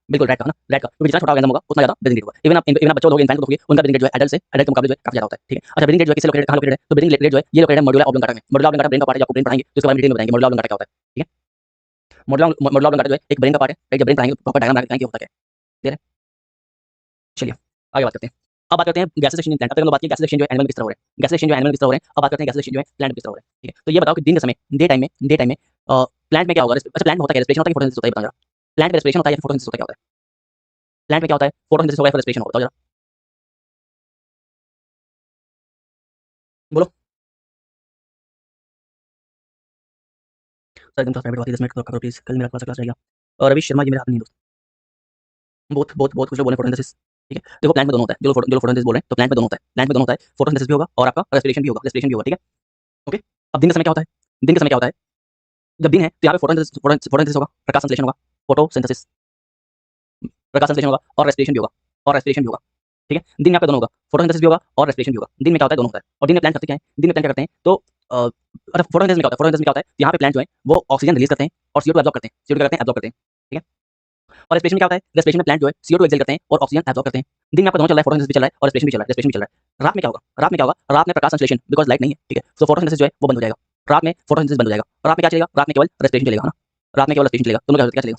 बिल्कुल रैट का, है ना? रैट का, क्योंकि जितना छोटा ऑर्गेनिज्म होगा उतना ज़्यादा ब्रीथिंग रेट होगा। इवन आप बच्चों लोगे, इन्फेंट को देखोगे, उनका ब्रीथिंग रेट जो है एडल्ट के मुकाबले जो है काफ़ी ज़्यादा होता है। ठीक है? अच्छा, ब्रीथिंग रेट जो है किससे लोकेटेड, कहाँ लोकेटेड है? तो ब्रीथिंग रेट जो है ये लोकेटेड है मेडुला ऑब्लोंगाटा में। मेडुला ऑब्लोंगाटा ब्रेन का पार्ट है, जो आपको ब्रेन पढ़ाएंगे तो इसके बारे में डिटेल में बताएंगे मेडुला ऑब्लोंगाटा क्या होता है। ठीक है? मेडुला ऑब्लोंगाटा जो है एक ब्रेन का पार्ट है, राइट। जब ब्रेन पढ़ाएंगे प्रॉपर डायग्राम बनाएंगे होता क्या है। क्लियर है? चलिए आगे बात करते हैं। अब बात करते हैं गैसेस एक्सचेंज प्लांट। अब तक हम लोग बात की गैसेस एक्सचेंज जो है एनिमल में किस तरह हो रहे हैं, गैसेस एक्सचेंज जो है एनिमल में किस तरह हो रहे हैं। अब बात करते हैं गैसेस एक्सचेंज जो है प्लांट में किस तरह हो रहे हैं। ठीक है? तो ये बताओ कि दिन के समय, डे टाइम में प्लांट में क्या होगा? अच्छा, प्लांट में होता क्या है? रेस्पिरेशन होता है कि फोटोसिंथेसिस होता है, ये बताओ जरा। प्लांट में रेस्पिरेशन होता है या फोटोसिंथेसिस होता है, क्या होता है? प्लांट में क्या होता है? फोटोसिंथेसिस होगा या रेस्पिरेशन होगा, बताओ जरा। बोलो। सर एकदम प्राइवेट बात है, 10 मिनट करो प्लीज, कल मेरा क्लास रहेगा। और रवि शर्मा जी मेरे हाथ नहीं दोस्त, बहुत बहुत बहुत कुछ लोग बोल रहे हैं फोटोसिंथेसिस। ठीक है? देखो प्लांट में दोनों होता है, जो फोटोसिंथेसिस बोल रहे हैं तो प्लांट में दोनों होता है, प्लांट में दोनों होता है, फोटोसिंथेसिस भी होगा और आपका रेस्पिरेशन भी होगा, ठीक है? ओके? अब दिन के समय क्या होता है? दिन के समय क्या होता है? जब दिन है तो यहाँ पे फोटोसिंथेसिस होगा, प्रकाश संश्लेषण होगा, फोटोसिंथेसिस, प्रकाश संश्लेषण होगा और रेस्पिरेशन भी होगा, ठीक है? दिन में यहाँ पे दोनों होगा, फोटोसिंथेसिस भी होगा और रेस्पिरेशन भी होगा। दिन में क्या होता है? दोनों होता है। और दिन में प्लांट करते क्या है? दिन में प्लांट क्या करते हैं तो अच्छा, फोटोसिंथेसिस में क्या होता है? फोटोसिंथेसिस में क्या होता है? यहाँ पे प्लांट जो है वो ऑक्सीजन रिलीज करते हैं और CO2 एब्जॉर्ब करते हैं, CO2 क्या करते हैं? एब्जॉर्ब करते हैं। ठीक है? और रेस्पिरेशन में क्या होता है? रेस्पिरेशन में प्लांट जो है CO2 एक्सेल करते हैं और ऑक्सीजन एब्जॉर्ब करते हैं। दिन में आपका दोनों चल रहा है, फोटोसिंथेसिस भी चल रहा है और रेस्पिरेशन भी चल रहा है। रात में क्या होगा? रात में प्रकाश संश्लेषण, बिकॉज़ लाइट नहीं है, ठीक है? सो फोटोसिंथेसिस जो है वो बंद हो जाएगा। रात में फोटोसिंथेसिस बंद हो जाएगा। रात में क्या चलेगा? रात में केवल रेस्पिरेशन चलेगा, है ना? रात में केवल रेस्पिरेशन चलेगा। तुम लोग क्या चलेगा?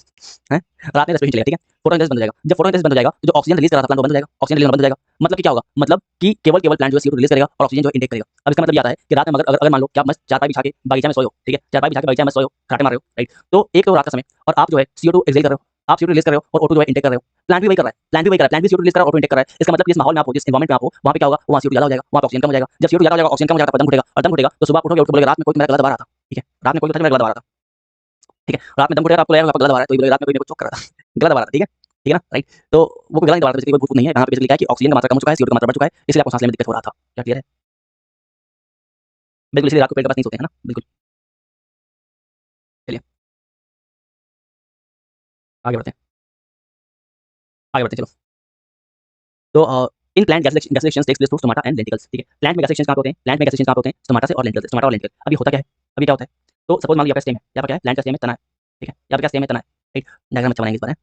हैं? रात में रेस्पिरेशन चलेगा, ठीक है? फोटोसिंथेसिस बंद हो जाएगा। जब फोटोसिंथेसिस बंद हो जाएगा तो जो ऑक्सीजन रिलीज कर रहा था प्लांट वो बंद हो जाएगा। ऑक्सीजन रिलीज बंद हो जाएगा। मतलब कि क्या होगा? मतलब कि केवल प्लांट जो है CO2 रिलीज करेगा और ऑक्सीजन जो है इनटेक करेगा। अब इसका मतलब ये आता है कि रात में अगर मान लो कि आप मस्त चारपाई बिछा के बगीचा में सोए हो, ठीक है? चारपाई बिछा के बगीचा में सोए हो, खराटे मार रहे हो, राइट? तो एक तो रात का समय और आप जो है CO2 एक्सेल कर रहे हो, आप CO2 रिलीज कर रहे हो और O2 जो है इनटेक कर रहे हो। प्लांट भी वही कर रहा है, प्लांट भी CO2 रिलीज कर रहा है और O2 इनटेक कर रहा है। इसका मतलब कि जिस माहौल में आप हो, जिस एनवायरनमेंट में आप हो, वहाँ पे क्या होगा? वहाँ CO2 ज़्यादा हो जाएगा, वहाँ पे ऑक्सीजन कम हो जाएगा। जब CO2 ज़्यादा हो जाएगा, ऑक्सीजन कम हो जाएगा, तो दम घुटेगा और दम घुटेगा तो सुबह आप उठोगे, उठ के बोलोगे रात में कोई तो मेरा गला दबा रहा था, ठीक है? रात में कोई तो मेरा गला दबा रहा था, ठीक है? रात में दम घुटेगा, आपको लगेगा आपका गला दबा रहा है, तो ये बोलेगा रात में कोई मेरे को चोक कर रहा था, गला दबा रहा था, ठीक है? ठीक है ना? राइट? तो वो कोई गला नहीं दबा रहा था, बेसिकली कोई भूत नहीं है। यहाँ पे बेसिकली क्या है कि ऑक्सीजन का मात्रा कम हो चुका है, CO2 का मात्रा बढ़ चुका है, इसलिए आपको सांस लेने में दिक्कत हो रहा था। क्या क्लियर है? बिल्कुल, इसलिए रात को पेड़ के पास नहीं सोते हैं ना? बिल्कुल। चलिए आगे बढ़ते हैं, चलो। तो in plant gas takes place through stomata and lenticels, ठीक है? प्लांट में गैस कहाँ पे होते हैं? स्टोमाटा से और स्टोमाटा और लेंटिकल। अभी होता क्या है? अभी क्या होता है? तो सपोज मान लीजिए आपका स्टेम है, यहाँ पर क्या है? प्लांट का स्टेम है, तना है, ठीक है? यहाँ पे क्या स्टेम है? तना है, राइट? डायग्राम अच्छा बनाएंगे इस बार, हैं?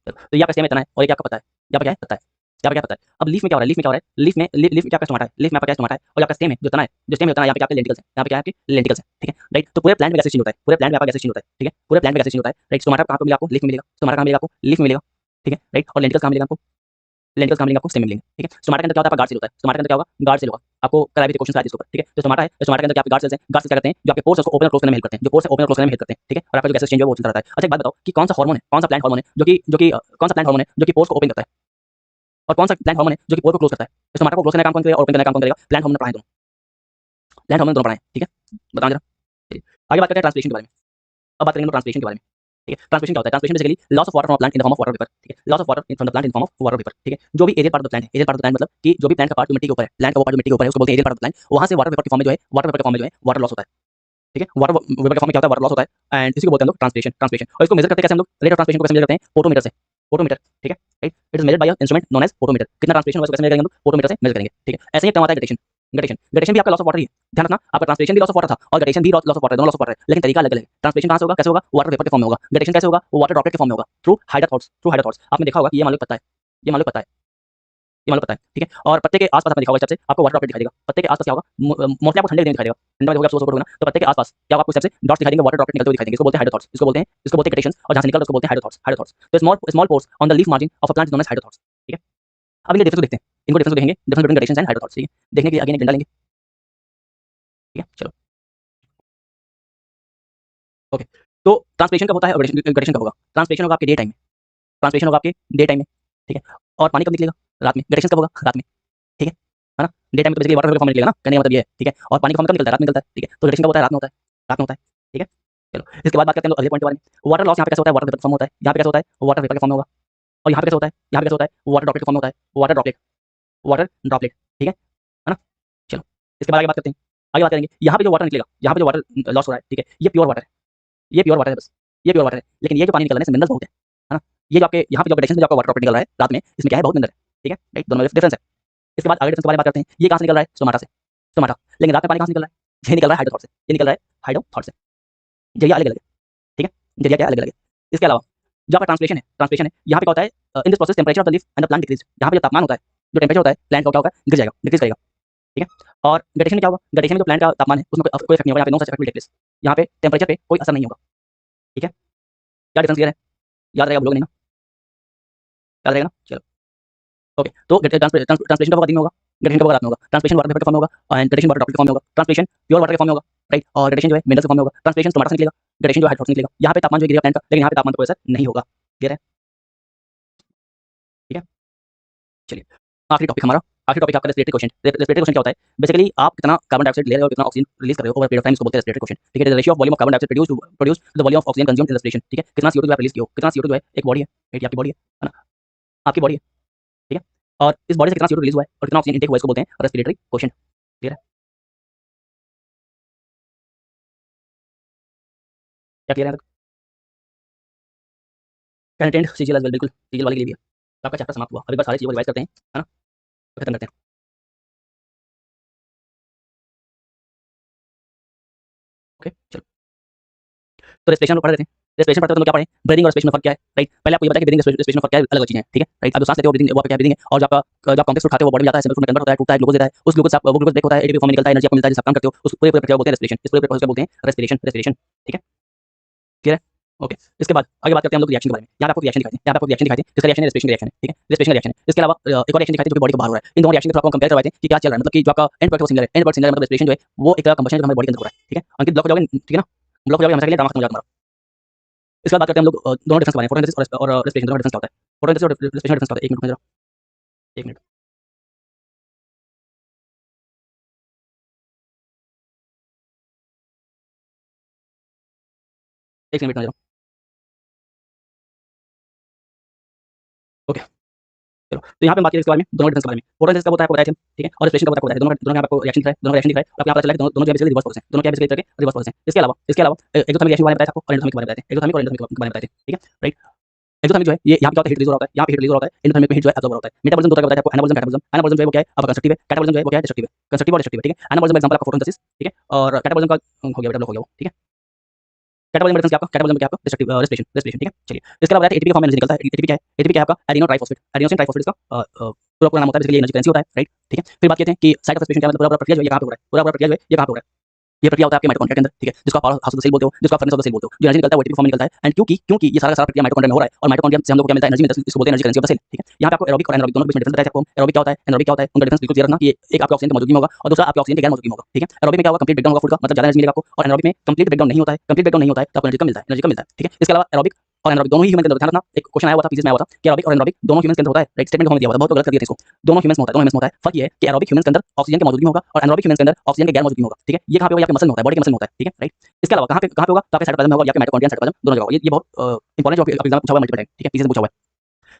तो ये आपका स्टेम है, तना है और ये क्या आपका पत्ता है, यहाँ पे क्या है? पत्ता है, यहाँ पे क्या पत्ता है? अब लीफ में क्या हो रहा है? लीफ में क्या आपका स्टोमाटा है, लीफ में आपका स्टोमाटा है और आपका स्टेम है जो तना है, यहाँ पे क्या आपके लेंटिकल्स हैं, यहाँ पे क्या है? आपके लेंटिकल्स हैं, ठीक है? राइट? तो पूरे प्लांट में गैस एक्सचेंज होता है, पूरे प्लांट में आपका गैस एक्सचेंज होता है, ठीक है? पूरे प्लांट में गैस एक्सचेंज होता है, राइट? स्टोमाटा कहाँ पे मिलेगा आपको? लीफ में मिलेगा। स्टोमाटा कहाँ मिलेगा आपको? लीफ में मिलेगा, ठीक है? राइट? और लेंटिकल्स कहाँ मिलेगा आपको? लेंटिकल्स का मिलेंगे आपको स्टेम मिलेंगे, ठीक है। स्टोमाटा के अंदर क्या होता है, आपका गार्ड सेल होता है। स्टोमाटा के अंदर क्या होगा, गार्ड सेल होगा। आपको कल भी क्वेश्चन आए इसके ऊपर, ठीक है। तो स्टोमाटा है, स्टोमाटा के अंदर क्या आपके गार्ड सेल्स हैं, गार्ड सेल्स क्या करते हैं, जो आपके पोर्स है उसको ओपन और क्लोज करने में हेल्प करते हैं, जो पोर्स है ओपन और क्लोज करने में हेल्प करते हैं, ठीक है। और आपका जो गैसेस चेंज है वो चलता रहता है। अच्छा एक बात बताओ कि कौन सा हार्मोन है, कौन सा प्लांट हार्मोन है जो कि कौन सा प्लांट हार्मोन है जो कि पोर्स को ओपन करता है, और कौन सा प्लांट हार्मोन है जो कि पोर को क्लोज करता है। स्टोमाटा को क्लोज करने का काम कौन करेगा और ओपन करने का काम कौन करेगा, प्लांट हार्मोन पढ़ाए दोनों, प्लांट हार्मोन दोनों पढ़ाए, ठीक है। बताओ जरा। आगे बात करते हैं ट्रांसलेशन के बारे में। अब बात करेंगे ट्रांसलेशन के बारे में, ठीक है। ट्रांसलेशन क्या होता है, translation basically loss of water from plant in the form of water vapour, ठीक है। Loss of water from the plant in form of water vapour, ठीक है। जो भी aerial part of the plant है, aerial part of the plant मतलब कि जो भी प्लांट का पार्ट जो मिट्टी के ऊपर है, प्लांट का वो पार्ट जो मिट्टी के ऊपर है उसको बोलते हैं aerial part of the plant, वहां से वाटर वेपर के फॉर्म में जो है, वाटर वेपर के फॉर्म में जो है वाटर लॉस होता है, ठीक है। वाटर वेपर के फॉर्म में क्या होता है, वाटर लॉस होता है, एंड इसी को बोलते हैं हम लोग ट्रांसलेशन, ट्रांसलेशन। और इसको मेजर करते हैं कैसे हम लोग, रेट ऑफ ट्रांसलेशन को कैसे मेजर करते हैं, फोटोमीटर से, फोटोमीटर, ठीक है, right. It is measured by instrument known as photometer. कितना ट्रांसलेशन हुआ इसको कैसे मेजर करेंगे हम लोग, फोटोमीटर से मेजर करेंगे, ठीक है। ऐसे ही एक टर्म आता है ग्रेडेशन, ग्रेडेशन, ग्रेडेशन भी आपका लॉस ऑफ वाटर ही है। ध्यान रखना, आपका ट्रांसलेशन भी लॉस ऑफ वाटर था और ग्रेडेशन भी लॉस ऑफ वाटर, दोनों लॉस ऑफ वाटर है, लेकिन तरीका अलग अलग है। ट्रांसलेशन कहां से होगा, कैसे होगा, वाटर वेपर के फॉर्म में होगा। ग्रेडेशन कैसे होगा, वो वाटर ड्रॉपलेट के फॉर्म में होगा, through hydra thoughts, through hydra thoughts. आपने देखा होगा कि ये मान लो पता है, ये मान लो पता है, ये मान लो पता है, ठीक है। और पत्ते के आसपास आपने देखा होगा सबसे आपको वाटर ड्रॉपलेट दिखाई देगा। पत्ते के आसपास क्या होगा, मोस्टली आपको ठंडे दिखाई देगा, ठंडा में होगा सोर्स होगा ना, तो पत्ते के आसपास क्या होगा, आपको सबसे डॉट्स दिखाई देंगे, वाटर ड्रॉपलेट निकलते हुए दिखाई देंगे। इसको बोलते हैं हाइड्रा थॉट्स, इसको बोलते हैं ग्रेडेशंस, और जहां से निकल रहा है उसको बोलते हैं हाइड्रा थॉट्स, हाइड्रा थॉट्स। तो small pores on the leaf margin of a plant is known as hydathodes, ठीक है। अब इनके डिफरेंस को देखते हैं, इनको डिफरेंस को देखेंगे, difference between gradations and hydra thoughts, ठीक है। देखने के लिए अगेन एक डंडा लेंगे, ठीक है, चलो ओके। तो ट्रांसलेशन कब होता है और ग्रेडेशन कब होगा, ट्रांसलेशन होगा आपके डे टाइम में, ट्रांसलेशन होगा आपके डे टाइम में, ठीक है। और पानी कब निकलेगा, रात में। ग्रेडेशन कब होगा, रात में, ठीक है ना। डे टाइम में तो बेसिकली वाटर वेपर फॉर्म में निकलेगा ना, कहने का मतलब ये है, ठीक है। और पानी का फॉर्म कब निकलता है, रात में निकलता है, ठीक है। तो ग्रेडेशन कब होता है, रात में होता है, रात में होता है, ठीक है। चलो इसके बाद बात करते हैं अगले पॉइंट के बारे में। वाटर लॉस यहाँ पे कैसे होता है, वाटर वेपर फॉर्म होता है, यहाँ पे कैसे होता है, वाटर वेपर के फॉर्म में होगा। और यहाँ पे कैसे होता है, यहाँ पे कैसे होता है, वाटर ड्रॉपलेट के फॉर्म में होता है, वाटर ड्रॉपलेट, वाटर ड्रॉपलेट, ठीक है ना। चलो इसके बाद आगे बात करते हैं, आगे बात करेंगे। यहाँ पे जो वाटर निकलेगा, यहाँ पे जो वाटर लॉस हो रहा है, ठीक है, ये प्योर वाटर है, ये प्योर वाटर है बस, ये प्योर वाटर है। लेकिन ये जो पानी निकल रहा है इसमें मिनरल्स बहुत है ना। ये जो आपके यहाँ पे जो ग्रेडेशन में जो आपका वाटर ड्रॉपलेट निकल रहा है रात में, इसमें क्या है, बहुत मिनरल है, ठीक है, राइट। दोनों में डिफरेंस है। इसके बाद आगे डिफरेंस के बारे में बात करते हैं। ये कहाँ से निकल रहा है, स्टोमाटा से, स्टोमाटा। लेकिन रात में पानी कहाँ से निकल रहा है, ये निकल रहा है हाइड्रोथॉट से, ये निकल रहा है हाइड्रोथॉट से। जरिया अलग अलग है, ठीक है, जरिया क्या अलग अलग है। इसके अलावा जो आपका ट्रांसलेशन है, ट्रांसलेशन है, यहाँ पे क्या होता है, in this process temperature of the leaf and the plant decrease. यहाँ पे जो तापमान होता है, जो टेंपरेचर होता है प्लांट का क्या होगा, गिर जाएगा, डिक्रीज करेगा, ठीक है। और ग्रेडेशन में क्या होगा, ग्रेडेशन में जो प्लांट का तापमान है उसमें कोई इफेक्ट नहीं होगा, यहाँ पे no such effect will take place. यहाँ पे टेंपरेचर पे कोई असर नहीं होगा, ठीक है। क्या डिफरेंस क्लियर है, याद रहेगा, बोलोगे नहीं ना, याद रहेगा ना, चलो ओके। तो ट्रांसलेशन कब होगा, दिन में होगा, ग्रेडेशन कब होगा, रात में होगा। ट्रांसलेशन वाटर वेपर के फॉर्म में होगा एंड ग्रेडेशन वाटर ड्रॉपलेट के फॉर्म में होगा। ट्रांसलेशन प्योर वाटर के फॉर्म में होगा, राइट। और ग्रेडेशन जो है मिनरल्स के फॉर्म में होगा। ट्रांसलेशन टमाटर से निकलेगा, ग्रेडेशन जो हाइड्रोथॉट से निकलेगा। यहाँ पे तापमान जो गिरेगा प्लांट का, लेकिन यहाँ पे तापमान पे कोई असर नहीं होगा, क्लियर है, ठीक है। चलिए आखिरी टॉपिक हमारा, आखिरी टॉपिक आपका रेस्पिरेटरी क्वेश्चन। रेस्पिरेटरी क्वेश्चन क्या होता है, बेसिकली आप कितना कार्बन डाइऑक्साइड ले रहे हो और कितना ऑक्सीजन रिलीज कर रहे हो ओवर पीरियड ऑफ टाइम, इसको बोलते हैं रेस्पिरेटरी क्वेश्चन, ठीक है। Ratio of volume of carbon dioxide produce to the volume of oxygen consumed in respiration, ठीक है। कितना CO2 जो आप रिलीज किए हो, कितना CO2 जो है, एक बॉडी है, राइट, आपकी बॉडी है ना, आपकी बॉडी है, ठीक है। और इस बॉडी से कितना CO2 रिलीज हुआ है और कितना ऑक्सीजन इनटेक हुआ है, इसको बोलते हैं रेस्पिरेटरी क्वेश्चन, क्लियर है, क्या क्लियर है। कंटेंट सीजीएल एज वेल, बिल्कुल सीजीएल वाले के लिए भी है। तो आपका चैप्टर समाप्त हुआ, अब एक बार सारी चीज़ों को रिवाइज करते हैं, है ना, खत्म करते हैं, ओके चलो। तो रेस्पिरेशन पढ़ रहे थे, रेस्पिरेशन पढ़ते तो क्या पढ़े, ब्रीदिंग और रेस्पिरेशन में फर्क क्या है, राइट। पहले आपको ये बताया कि ब्रीदिंग रेस्पिरेशन में फर्क क्या है, अलग अलग चीजें हैं, ठीक है, राइट। आप जो सांस लेते हो ब्रीदिंग, वो आपका क्या ब्रीदिंग है, और जो आपका जब कॉम्प्लेक्स उठाते हो बॉडी में जाता है, में कन्वर्ट होता है, टूटता है, ग्लूकोज देता है, उस ग्लूकोज वो ग्लूकोज ब्रेक होता है, एटीपी फॉर्म में निकलता है, एनर्जी आपको मिलता है, जिससे आप काम करते हो, उस पूरे प्रक्रिया को बोलते हैं रेस्पिरेशन। इस पूरे प्रोसेस को बोलते हैं रेस्पिरेशन, रेस्पिरेशन, ठीक है, क्लियर है, ओके। इसके बाद आगे बात करते हैं हम लोग रिएक्शन के बारे में। यहाँ पे आपको रिएक्शन दिखाई दे, यहाँ पे आपको रिएक्शन दिखाई दे, जिसका रिएक्शन है रेस्पिरेशन रिएक्शन है, ठीक है, रेस्पिरेशन रिएक्शन है। इसके अलावा एक और रिएक्शन दिखाई दे जो कि बॉडी के बाहर हो रहा है। इन दोनों रिएक्शन के थ्रू आपको कंपेयर करवाते हैं कि क्या चल रहा है, मतलब कि जो आपका एंड प्रोडक्ट वो सिमिलर है, एंड प्रोडक्ट सिमिलर मतलब रेस्पिरेशन जो है वो एक तरह कंबशन जो हमारी बॉडी के अंदर हो रहा है, ठीक है। अंकित ब्लॉक हो जाओगे, ठीक है ना, ब्लॉक हो जाओगे हमेशा के लिए, ड्रामा खत्म हो जाएगा तुम्हारा। इसके बाद बात करते हैं हम लोग दोनों डिफरेंस के बारे में, फोटोसिंथेसिस और रेस्पिरेशन, दोनों डिफरेंस क्या होता है, फोटोसिंथेसिस और रेस्पिरेशन डिफरेंस क्या होता है। एक मिनट रुको जरा, एक मिनट, एक मिनट में जरा, ओके चलो। तो यहाँ पे हम बात करें इसके बारे में, दोनों डिफरेंस के बारे में। फोटोसिंथेसिस कब होता है आपको बताया थे, ठीक है, और रेस्पिरेशन कब होता है आपको बताया। दोनों दोनों में आपको रिएक्शन दिखा है, दोनों रिएक्शन दिखा है, आपको यहाँ पता चला कि दोनों दोनों जो है बेसिकली रिवर्स प्रोसेस है, दोनों क्या है बेसिकली करके रिवर्स प्रोसेस है। इसके अलावा एक्सोथर्मिक रिएक्शन के बारे में बताया था आपको, और एंडोथर्मिक के बारे में बताया था, एक्सोथर्मिक और एंडोथर्मिक के बारे में बताया था, ठीक है, राइट। एक्सोथर्मिक जो है ये यहाँ पे क्या होता है, हीट रिलीज हो रहा होता है, यहाँ पे हीट रिलीज हो रहा होता है, एंडोथर्मिक में हीट जो है एब्जॉर्ब हो रहा होता है। मेटाबॉलिज्म दो तरह का बताया था आपको, एनाबॉलिज्म कैटाबॉलिज्म। एनाबॉलिज्म जो है वो क्या है आपका कंस्ट्रक्टिव है, कैटाबॉलिज्म जो है वो क्या है डिस्ट्रक्टिव है, कंस्ट्रक्टिव और डिस्ट्रक्टिव है, ठीक है। एनाबॉलिज्म एग्जांपल आपका फोटोसिंथेसिस, ठीक है, और कैटाबॉलिज्म का हो गया बेटा ब्लॉक हो गया वो, ठीक है। कैटाबॉलिज्म डिफरेंस क्या आपका, कैटाबॉलिज्म क्या आपका डिस्ट्रक्टिव, रेस्पिरेशन, रेस्पिरेशन, ठीक है। चलिए इसके अलावा बताया एटीपी के फॉर्म में एनर्जी निकलता है। एटीपी क्या है, एटीपी क्या है आपका एडिनो ट्राइफॉस्फेट, एडिनोसिन ट्राइफॉस्फेट इसका पूरा पूरा नाम होता है, बेसिकली एनर्जी करेंसी होता है, राइट, ठीक है। फिर बात करते हैं कि साइट ऑफ रेस्पिरेशन क्या मतलब, पूरा प्रक्रिया जो है ये कहां पे हो रहा है, पूरा प्रक्रिया जो है ये कहां पे हो रहा है। ये प्रक्रिया होता है आपके माइटोकॉन्ड्रिया के अंदर, ठीक है, जिसको आप हाउस ऑफ द सेल बोलते हो, जिसको आप फर्नेस ऑफ द सेल बोलते हो। जो एनर्जी निकलता है वो एटीपी फॉर्म में निकलता है, एंड क्योंकि क्योंकि ये सारा का सारा प्रक्रिया माइटोकॉन्ड्रिया में हो रहा है, और माइटोकॉन्ड्रिया से हम लोग को क्या मिलता है, एनर्जी मिलता है, इसको बोलते हैं energy currency of the cell, ठीक है। यहाँ पे आपको एरोबिक और एनारोबिक दोनों के बीच में डिफरेंस बताया आपको। एरोबिक क्या होता है, एनारोबिक क्या होता है, उनका डिफरेंस बिल्कुल क्लियर रखना कि एक आपके ऑक्सीजन की मौजूदगी में होगा और दूसरा आपके ऑक्सीजन के गैर मौजूदगी में होगा, ठीक है। एरोबिक में क्या होगा, कंप्लीट ब्रेकडाउन होगा फूड का, मतलब ज्यादा एनर्जी मिलेगा आपको, और एनारोबिक में कंप्लीट ब्रेकडाउन नहीं होता है, कंप्लीट ब्रेकडाउन नहीं होता है तो आपको एनर्जी कम मिलता है, एनर्जी कम मिलता है, ठीक है। इसके अलावा एरोबिक और एनारोबिक दोनों ही ह्यूमन के अंदर ध्यान रखना, एक क्वेश्चन आया हुआ था फिजिक्स में आया हुआ था कि एरोबिक और एनारोबिक दोनों ह्यूमंस के अंदर होता है, राइट, स्टेटमेंट फॉर्म में दिया हुआ था, बहुत लोग गलत कर दिए थे इसको। दोनों ह्यूमंस में होता है, दोनों ह्यूमंस में होता है। फर्क ये है कि एरोबिक ह्यूमंस के अंदर ऑक्सीजन की मौजूदगी में होगा और एनारोबिक ह्यूमंस के अंदर ऑक्सीजन के गैर मौजूदगी में होगा, ठीक है। ये कहां पे होगा, आपके मसल में होता है, बॉडी के मसल में होता है, ठीक है, राइट। इसके अलावा कहां पे होगा, तो आपके साइटोप्लाज्म में होगा, या आपके माइटोकॉन्ड्रिया साइटोप्लाज्म दोनों जगह होगा। ये बहुत इंपॉर्टेंट जो आपके एग्जाम में पूछा हुआ है मल्टीपल टाइम, ठीक है, पीछे से पूछा हुआ है,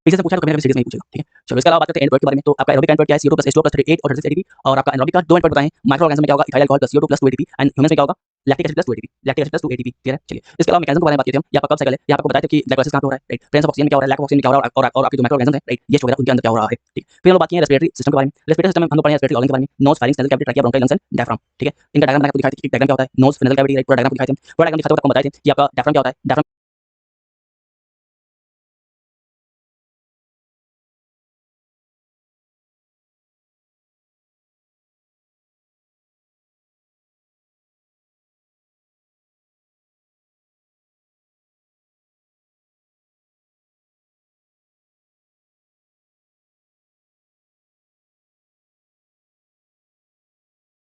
पीछे से पूछा तो कभी ना कभी सीरीज में ही पूछेगा, ठीक है। चलो इसके अलावा बात करते हैं एंड प्रोडक्ट के बारे में। तो आपका एरोबिक एंड प्रोडक्ट क्या है, CO2 + H2O + 38 और 36 ATP, और आपका एनारोबिक का दो एंड प्रोडक्ट बताएं। माइक्रो ऑर्गेनिज्म में क्या होगा, ethyl alcohol + CO2 + 2 ATP, and humans में क्या होगा, lactic acid + 2 ATP, lactic acid + 2 ATP, clear है। चलिए इसके अलावा मैकेनिज्म के बारे में बात करते हैं हम। यहाँ पर कब साइकिल है, यहाँ आपको बताया था कि ग्लाइकोलाइसिस कहां पे हो रहा है, राइट, प्रेजेंस ऑफ ऑक्सीजन में क्या हो रहा है, लैक ऑफ ऑक्सीजन में क्या हो रहा है, और आपके जो माइक्रो ऑर्गेनिज्म है, राइट, ये वगैरह उनके अंदर क्या हो रहा है, ठीक। फिर हम लोग बात की रेस्पिरेटरी सिस्टम के बारे में। रेस्पिरेटरी सिस्टम में हम लोग पढ़े रेस्पिरेटरी ऑर्गन के बारे में, nose, pharynx, nasal cavity, trachea, bronchi, lungs and diaphragm, ठीक है। इनका डायग्राम मैंने आपको दिखाया था कि डायग्राम क्या होता है, नोज, नेजल कैविटी, राइट, पूरा डायग्राम दिखाया था। पूरा डायग्राम दिखाते वक्त आपको बताया था कि आपका डायफ्राम क्या होता है, डायफ्राम